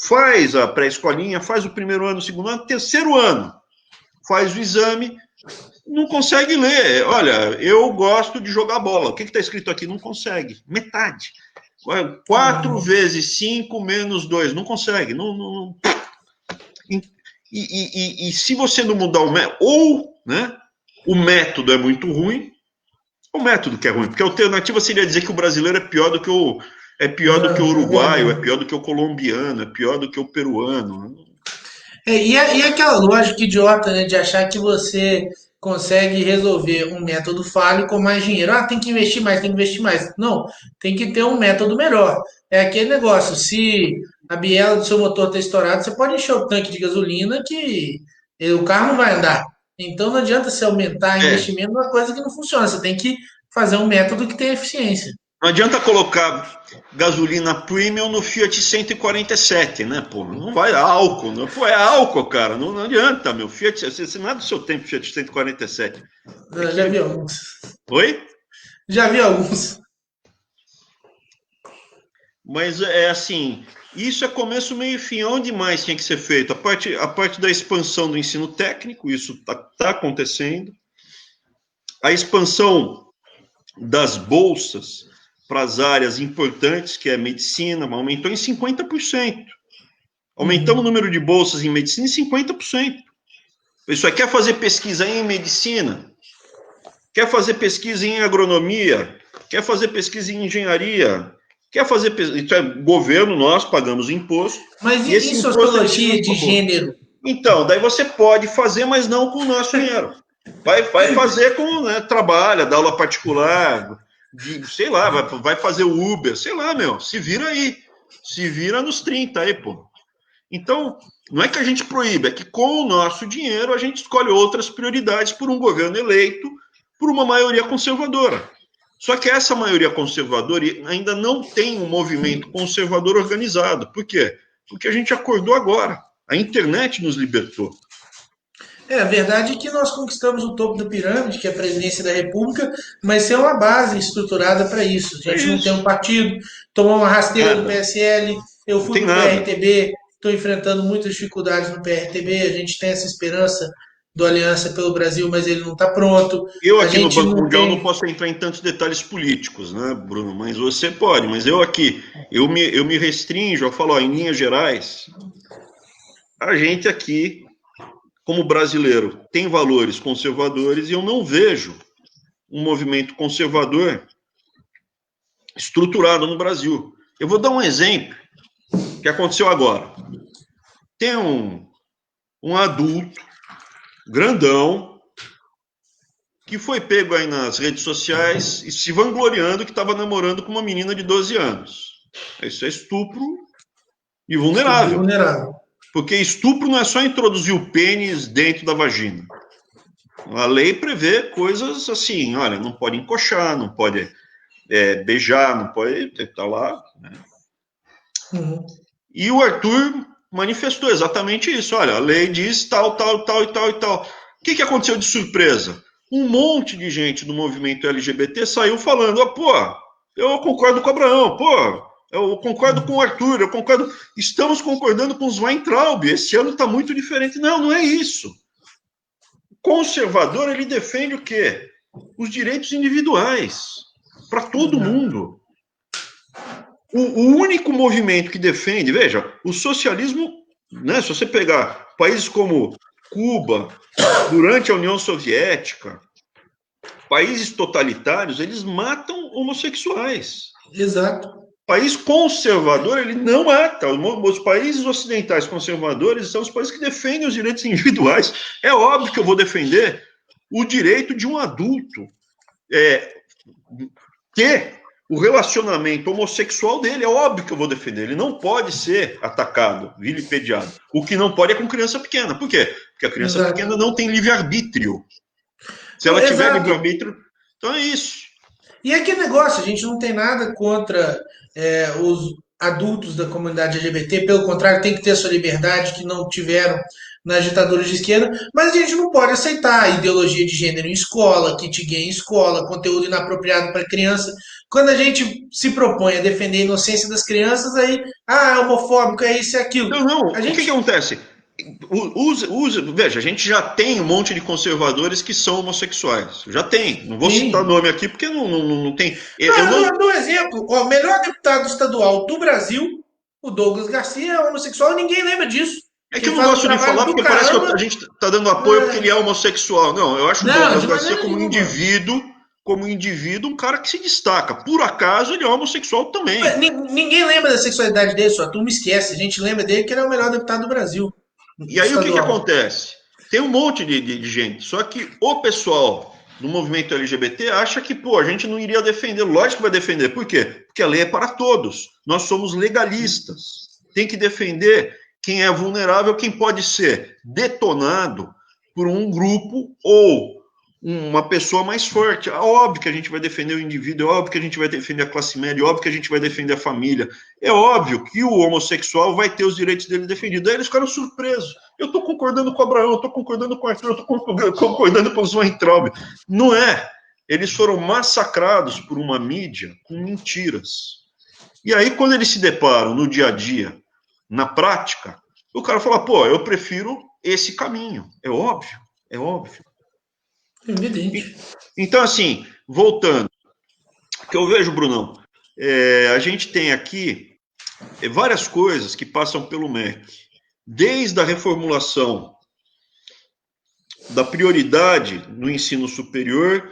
faz a pré-escolinha, faz o primeiro ano, o segundo ano, terceiro ano, faz o exame, não consegue ler. Olha, eu gosto de jogar bola. O que está escrito aqui? Não consegue. Metade. 4 vezes 5 menos 2. Não consegue. Não. E se você não mudar o método, ou, né, o método é muito ruim, o método que é ruim, porque a alternativa seria dizer que o brasileiro é pior do que o uruguaio, é pior do que o colombiano, é pior do que o peruano.
E aquela lógica idiota, né, de achar que você consegue resolver um método falho com mais dinheiro. Ah, tem que investir mais, tem que investir mais. Não, tem que ter um método melhor. É aquele negócio, se a biela do seu motor está estourada, você pode encher o tanque de gasolina que o carro não vai andar. Então não adianta você aumentar investimento numa coisa que não funciona. Você tem que fazer um método que tenha eficiência.
Não adianta colocar gasolina premium no Fiat 147, né, pô? Não vai álcool, não. Pô, é álcool, cara. Não adianta, meu. Fiat, você não é do seu tempo, Fiat 147.
Já vi alguns.
Oi?
Já vi alguns.
Mas é assim, isso é começo, meio e fim. Onde mais tinha que ser feito? A parte da expansão do ensino técnico, isso tá acontecendo. A expansão das bolsas para as áreas importantes, que é medicina, aumentou em 50%. Aumentamos o número de bolsas em medicina em 50%. Pessoal, quer fazer pesquisa em medicina? Quer fazer pesquisa em agronomia? Quer fazer pesquisa em engenharia? Quer fazer pesquisa? Então, é governo, nós pagamos imposto.
Mas e sociologia de gênero?
Então, daí você pode fazer, mas não com o nosso dinheiro. Vai fazer com, né, trabalha, dá aula particular, sei lá, vai fazer o Uber, sei lá, meu, se vira aí. Se vira nos 30 aí, pô. Então, não é que a gente proíbe, é que com o nosso dinheiro a gente escolhe outras prioridades por um governo eleito por uma maioria conservadora. Só que essa maioria conservadora ainda não tem um movimento conservador organizado. Por quê? Porque a gente acordou agora. A internet nos libertou.
A verdade é que nós conquistamos o topo da pirâmide, que é a presidência da República, mas sem uma base estruturada para isso. A gente não tem um partido, tomou uma rasteira do PSL, eu fui para o PRTB, estou enfrentando muitas dificuldades no PRTB, a gente tem essa esperança do Aliança pelo Brasil, mas ele não está pronto.
Eu aqui no Banco Mundial não posso entrar em tantos detalhes políticos, né, Bruno? Mas você pode. Mas eu aqui, eu me restringo, eu falo, ó, em linhas gerais, a gente aqui, como brasileiro, tem valores conservadores e eu não vejo um movimento conservador estruturado no Brasil. Eu vou dar um exemplo que aconteceu agora. Tem um adulto grandão que foi pego aí nas redes sociais e se vangloriando que estava namorando com uma menina de 12 anos. Isso é estupro e vulnerável. Porque estupro não é só introduzir o pênis dentro da vagina. A lei prevê coisas assim, olha, não pode encoxar, não pode beijar, não pode estar lá. Né? Uhum. E o Arthur manifestou exatamente isso. Olha, a lei diz tal, tal, tal e tal e tal. O que aconteceu de surpresa? Um monte de gente do movimento LGBT saiu falando, pô, eu concordo com o Abraão, pô, eu concordo com o Arthur, eu concordo, estamos concordando com os Weintraub, esse ano está muito diferente. Não é isso. O conservador, ele defende o quê? Os direitos individuais, para todo mundo. O único movimento que defende, veja, o socialismo, né, se você pegar países como Cuba, durante a União Soviética, países totalitários, eles matam homossexuais.
Exato.
O país conservador, ele não mata. Os países ocidentais conservadores são os países que defendem os direitos individuais. É óbvio que eu vou defender o direito de um adulto ter o relacionamento homossexual dele, é óbvio que eu vou defender. Ele não pode ser atacado, vilipendiado. O que não pode é com criança pequena. Por quê? Porque a criança pequena não tem livre-arbítrio. Se ela tiver livre-arbítrio, então é isso.
E aquele negócio, a gente não tem nada contra os adultos da comunidade LGBT, pelo contrário, tem que ter a sua liberdade, que não tiveram nas ditaduras de esquerda, mas a gente não pode aceitar ideologia de gênero em escola, kit gay em escola, conteúdo inapropriado para criança. Quando a gente se propõe a defender a inocência das crianças, aí, é homofóbico, é isso e aquilo.
Não,
A
o
gente...
que acontece? Veja, a gente já tem um monte de conservadores que são homossexuais. Já tem. Não vou citar nome aqui porque não tem.
Eu dou um exemplo. O melhor deputado estadual do Brasil, o Douglas Garcia, é homossexual e ninguém lembra disso.
É que eu não gosto de falar porque parece que a gente está dando apoio porque ele é homossexual. Não, eu acho o Douglas Garcia como indivíduo, um cara que se destaca. Por acaso, ele é homossexual também.
Ninguém lembra da sexualidade dele, só a turma esquece. A gente lembra dele que ele é o melhor deputado do Brasil.
E aí o que acontece? Tem um monte de gente, só que o pessoal do movimento LGBT acha que, a gente não iria defender. Lógico que vai defender. Por quê? Porque a lei é para todos. Nós somos legalistas. Tem que defender quem é vulnerável, quem pode ser detonado por um grupo ou uma pessoa mais forte. É óbvio que a gente vai defender o indivíduo, é óbvio que a gente vai defender a classe média, é óbvio que a gente vai defender a família. É óbvio que o homossexual vai ter os direitos dele defendidos. Aí eles ficaram surpresos. Eu estou concordando com o Abraão, eu estou concordando com o Arthur, eu estou concordando com o Weintraub. Não é. Eles foram massacrados por uma mídia com mentiras. E aí, quando eles se deparam no dia a dia, na prática, o cara fala, eu prefiro esse caminho. É óbvio, é óbvio.
Evidente.
Então, assim, voltando, o que eu vejo, Brunão, a gente tem aqui várias coisas que passam pelo MEC, desde a reformulação da prioridade no ensino superior,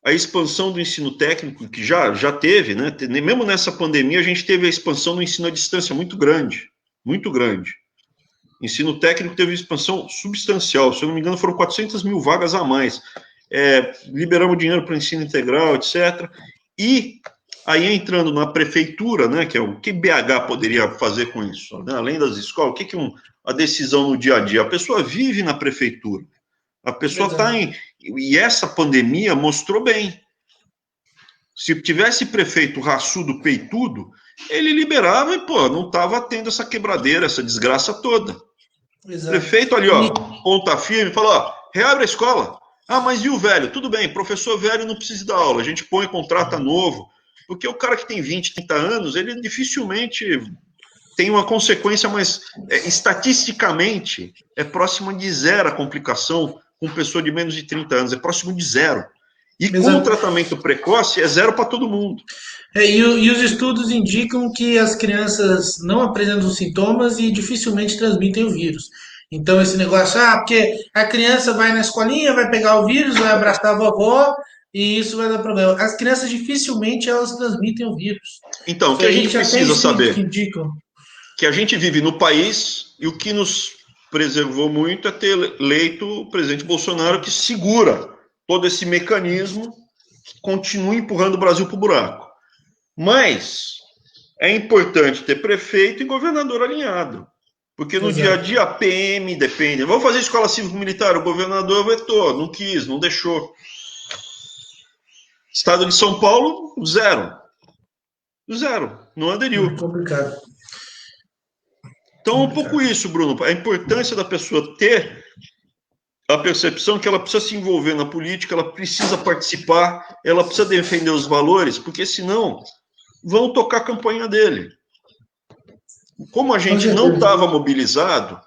a expansão do ensino técnico, que já teve, né? Mesmo nessa pandemia, a gente teve a expansão do ensino à distância muito grande, muito grande. Ensino técnico teve uma expansão substancial, se eu não me engano, foram 400 mil vagas a mais. Liberamos dinheiro para o ensino integral, etc. E aí, entrando na prefeitura, né, que é o que BH poderia fazer com isso, né, além das escolas, o que a decisão no dia a dia? A pessoa vive na prefeitura, a pessoa está e essa pandemia mostrou bem. Se tivesse prefeito raçudo, peitudo, ele liberava e, não estava tendo essa quebradeira, essa desgraça toda. Exato. Prefeito ali, ponta firme, falou, reabre a escola. Mas e o velho? Tudo bem, professor velho não precisa dar aula, a gente põe, contrata novo, porque o cara que tem 20, 30 anos, ele dificilmente tem uma consequência, mas estatisticamente é próxima de zero a complicação com pessoa de menos de 30 anos, é próximo de zero. E com o tratamento precoce é zero para todo mundo.
E os estudos indicam que as crianças não apresentam sintomas e dificilmente transmitem o vírus. Então, esse negócio, porque a criança vai na escolinha, vai pegar o vírus, vai abraçar a vovó, e isso vai dar problema. As crianças dificilmente elas transmitem o vírus.
Então, o que a gente precisa saber, que a gente vive no país, e o que nos preservou muito é ter eleito o presidente Bolsonaro, que segura todo esse mecanismo, que continua empurrando o Brasil para o buraco. Mas é importante ter prefeito e governador alinhado. Porque no dia a dia a PM depende. Vamos fazer escola cívico-militar, o governador vetou, não quis, não deixou. Estado de São Paulo, zero. Zero, não aderiu.
Muito complicado.
Então, um pouco isso, Bruno, a importância da pessoa ter a percepção que ela precisa se envolver na política, ela precisa participar, ela precisa defender os valores, porque senão vão tocar a campanha dele. Como a gente não estava mobilizado,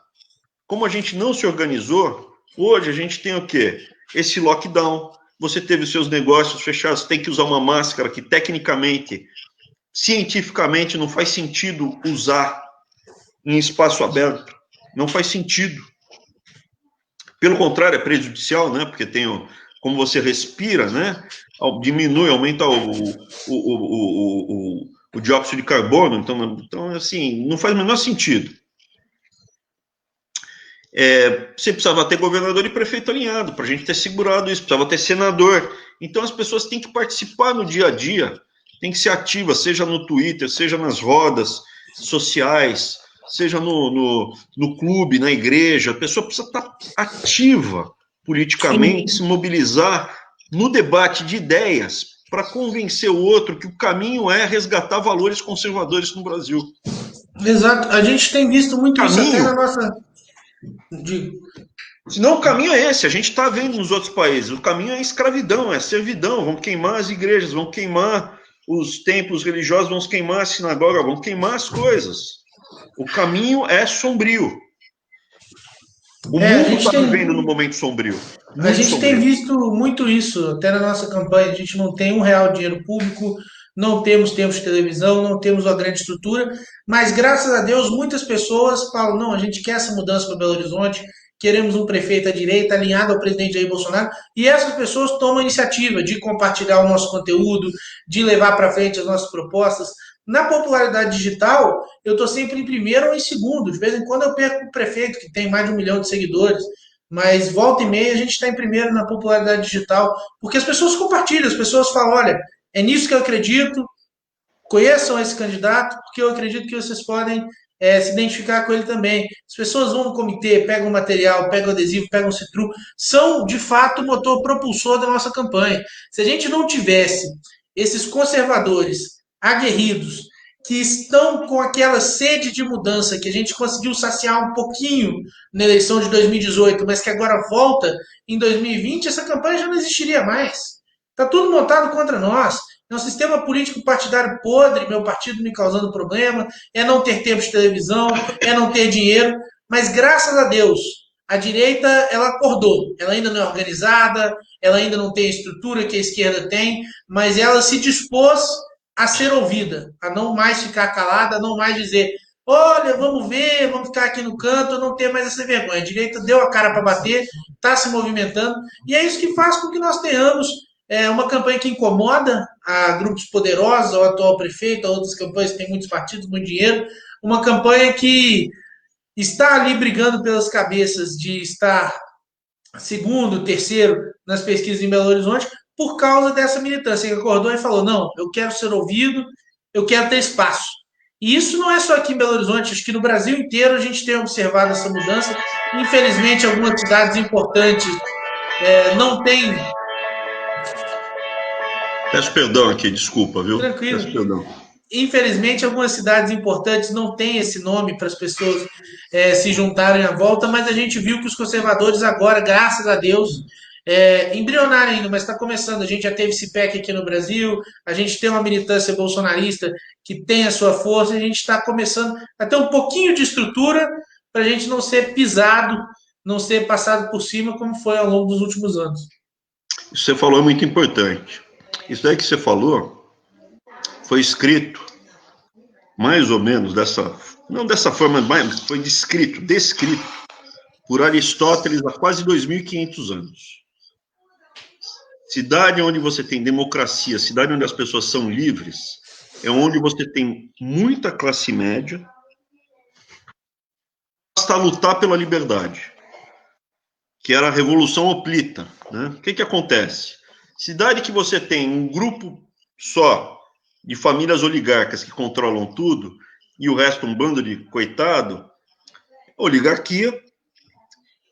como a gente não se organizou, hoje a gente tem o quê? Esse lockdown, você teve os seus negócios fechados, tem que usar uma máscara que tecnicamente, cientificamente, não faz sentido usar em espaço aberto. Não faz sentido. Pelo contrário, é prejudicial, né? Porque tem como você respira, né? Diminui, aumenta o dióxido de carbono, então, assim, não faz o menor sentido. Você precisava ter governador e prefeito alinhado, para a gente ter segurado isso, precisava ter senador. Então, as pessoas têm que participar no dia a dia, tem que ser ativas, seja no Twitter, seja nas rodas sociais, seja no clube, na igreja. A pessoa precisa estar ativa politicamente, se mobilizar no debate de ideias, para convencer o outro que o caminho é resgatar valores conservadores no Brasil.
Exato. A gente tem visto muito isso até na nossa... Digo.
Senão o caminho é esse, a gente está vendo nos outros países, o caminho é escravidão, é servidão, vão queimar as igrejas, vão queimar os templos religiosos, vão queimar a sinagoga, vão queimar as coisas. O caminho é sombrio. O mundo está vivendo num momento sombrio.
A gente tem visto muito isso, até na nossa campanha, a gente não tem R$1 de dinheiro público, não temos tempos de televisão, não temos uma grande estrutura, mas graças a Deus muitas pessoas falam, não, a gente quer essa mudança para Belo Horizonte, queremos um prefeito à direita, alinhado ao presidente Jair Bolsonaro, e essas pessoas tomam a iniciativa de compartilhar o nosso conteúdo, de levar para frente as nossas propostas. Na popularidade digital, eu estou sempre em primeiro ou em segundo, de vez em quando eu perco o prefeito, que tem mais de 1 milhão de seguidores, mas volta e meia a gente está em primeiro na popularidade digital, porque as pessoas compartilham, as pessoas falam, olha, é nisso que eu acredito, conheçam esse candidato, porque eu acredito que vocês podem se identificar com ele também. As pessoas vão no comitê, pegam o material, pegam o adesivo, pegam o citru, são de fato o motor propulsor da nossa campanha. Se a gente não tivesse esses conservadores aguerridos, que estão com aquela sede de mudança que a gente conseguiu saciar um pouquinho na eleição de 2018, mas que agora volta em 2020, essa campanha já não existiria mais. Está tudo montado contra nós. É um sistema político partidário podre, meu partido me causando problema, é não ter tempo de televisão, é não ter dinheiro, mas graças a Deus, a direita ela acordou. Ela ainda não é organizada, ela ainda não tem a estrutura que a esquerda tem, mas ela se dispôs a ser ouvida, a não mais ficar calada, a não mais dizer, olha, vamos ver, vamos ficar aqui no canto, não ter mais essa vergonha. A direita deu a cara para bater, está se movimentando, e é isso que faz com que nós tenhamos uma campanha que incomoda a grupos poderosos, ao atual prefeito, a outras campanhas que têm muitos partidos, muito dinheiro, uma campanha que está ali brigando pelas cabeças de estar segundo, terceiro nas pesquisas em Belo Horizonte, por causa dessa militância que acordou e falou, não, eu quero ser ouvido, eu quero ter espaço. E isso não é só aqui em Belo Horizonte, acho que no Brasil inteiro a gente tem observado essa mudança. Infelizmente, algumas cidades importantes não têm...
Peço perdão aqui, desculpa, viu?
Tranquilo.
Peço perdão.
Infelizmente, algumas cidades importantes não têm esse nome para as pessoas se juntarem à volta, mas a gente viu que os conservadores agora, graças a Deus, embrionaram ainda, mas está começando. A gente já teve CIPEC aqui no Brasil, a gente tem uma militância bolsonarista que tem a sua força, e a gente está começando a ter um pouquinho de estrutura para a gente não ser pisado, não ser passado por cima, como foi ao longo dos últimos anos.
Isso que você falou é muito importante. Isso daí que você falou foi escrito, mais ou menos, não dessa forma, mas foi descrito por Aristóteles há quase 2.500 anos. Cidade onde você tem democracia, cidade onde as pessoas são livres, é onde você tem muita classe média, basta lutar pela liberdade, que era a Revolução Hoplita, né? O que acontece? Cidade que você tem um grupo só de famílias oligarcas que controlam tudo, e o resto um bando de coitado, oligarquia,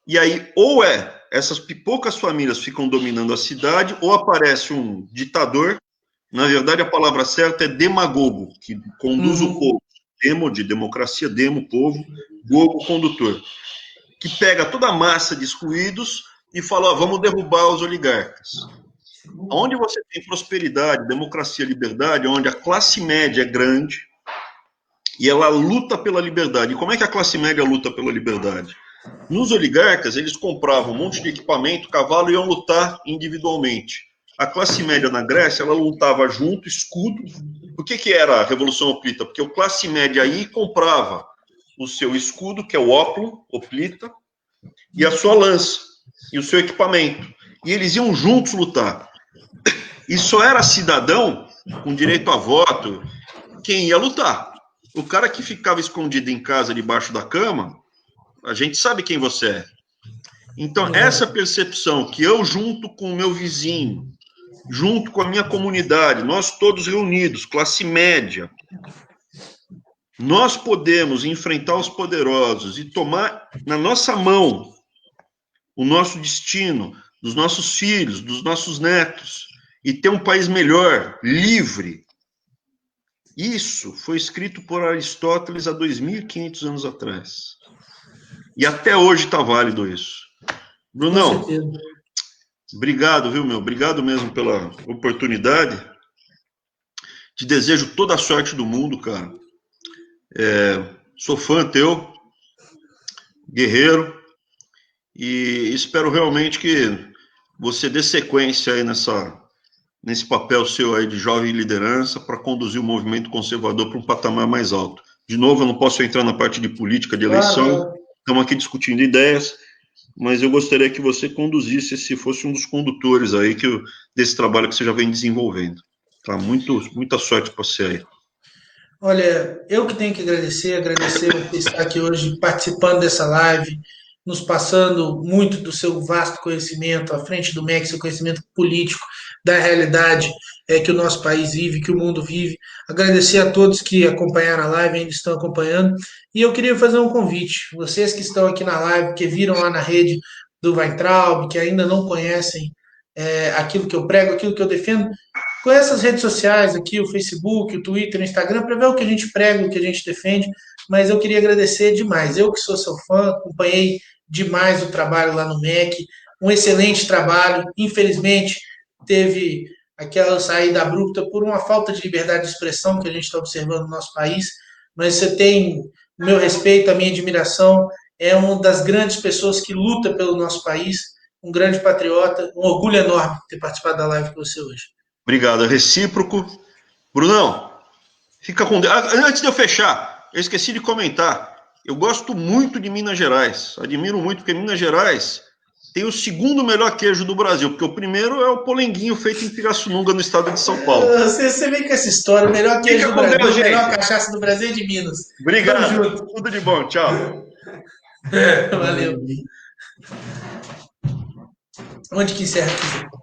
e aí ou essas poucas famílias ficam dominando a cidade, ou aparece um ditador, na verdade a palavra certa é demagogo, que conduz o povo, demo de democracia, demo, povo, gogo, condutor, que pega toda a massa de excluídos e fala, ó, vamos derrubar os oligarcas. Onde você tem prosperidade, democracia, liberdade, onde a classe média é grande e ela luta pela liberdade. E como é que a classe média luta pela liberdade? Nos oligarcas, eles compravam um monte de equipamento, cavalo e iam lutar individualmente. A classe média na Grécia, ela lutava junto, escudo. Por que era a Revolução Hoplita? Porque a classe média aí comprava o seu escudo, que é o ópio, hoplita, e a sua lança, e o seu equipamento. E eles iam juntos lutar. E só era cidadão, com direito a voto, quem ia lutar. O cara que ficava escondido em casa, debaixo da cama, a gente sabe quem você é. Então, essa percepção que eu, junto com o meu vizinho, junto com a minha comunidade, nós todos reunidos, classe média, nós podemos enfrentar os poderosos e tomar na nossa mão o nosso destino, dos nossos filhos, dos nossos netos, e ter um país melhor, livre. Isso foi escrito por Aristóteles há 2.500 anos atrás. E até hoje está válido isso. Brunão,
Com certeza.
obrigado, viu, meu? Obrigado mesmo pela oportunidade. Te desejo toda a sorte do mundo, cara. Sou fã teu, guerreiro, e espero realmente que você dê sequência aí nesse papel seu aí de jovem liderança para conduzir o movimento conservador para um patamar mais alto. De novo, eu não posso entrar na parte de política, de eleição,
Claro.
estamos aqui discutindo ideias, mas eu gostaria que você conduzisse, se fosse um dos condutores aí desse trabalho que você já vem desenvolvendo. Tá? Muita sorte para você aí.
Olha, eu que tenho que agradecer você estar aqui hoje participando dessa live, nos passando muito do seu vasto conhecimento, à frente do MEC, seu conhecimento político, da realidade que o nosso país vive, que o mundo vive. Agradecer a todos que acompanharam a live, ainda estão acompanhando. E eu queria fazer um convite. Vocês que estão aqui na live, que viram lá na rede do Weintraub, que ainda não conhecem aquilo que eu prego, aquilo que eu defendo, com essas redes sociais aqui, o Facebook, o Twitter, o Instagram, para ver o que a gente prega, o que a gente defende, mas eu queria agradecer demais. Eu que sou seu fã, acompanhei demais o trabalho lá no MEC, um excelente trabalho. Infelizmente, teve aquela saída abrupta por uma falta de liberdade de expressão que a gente está observando no nosso país, mas você tem o meu respeito, a minha admiração, é uma das grandes pessoas que luta pelo nosso país, um grande patriota, um orgulho enorme ter participado da live com você hoje.
Obrigado, é recíproco. Brunão, fica com Deus. Antes de eu fechar, eu esqueci de comentar. Eu gosto muito de Minas Gerais. Admiro muito, porque Minas Gerais tem o segundo melhor queijo do Brasil, porque o primeiro é o polenguinho feito em Pirassununga, no estado de São Paulo.
Você vem com essa história, o melhor queijo do Brasil, a melhor cachaça do Brasil é de Minas.
Obrigado, tudo de bom, tchau.
Valeu. Onde que encerra aqui?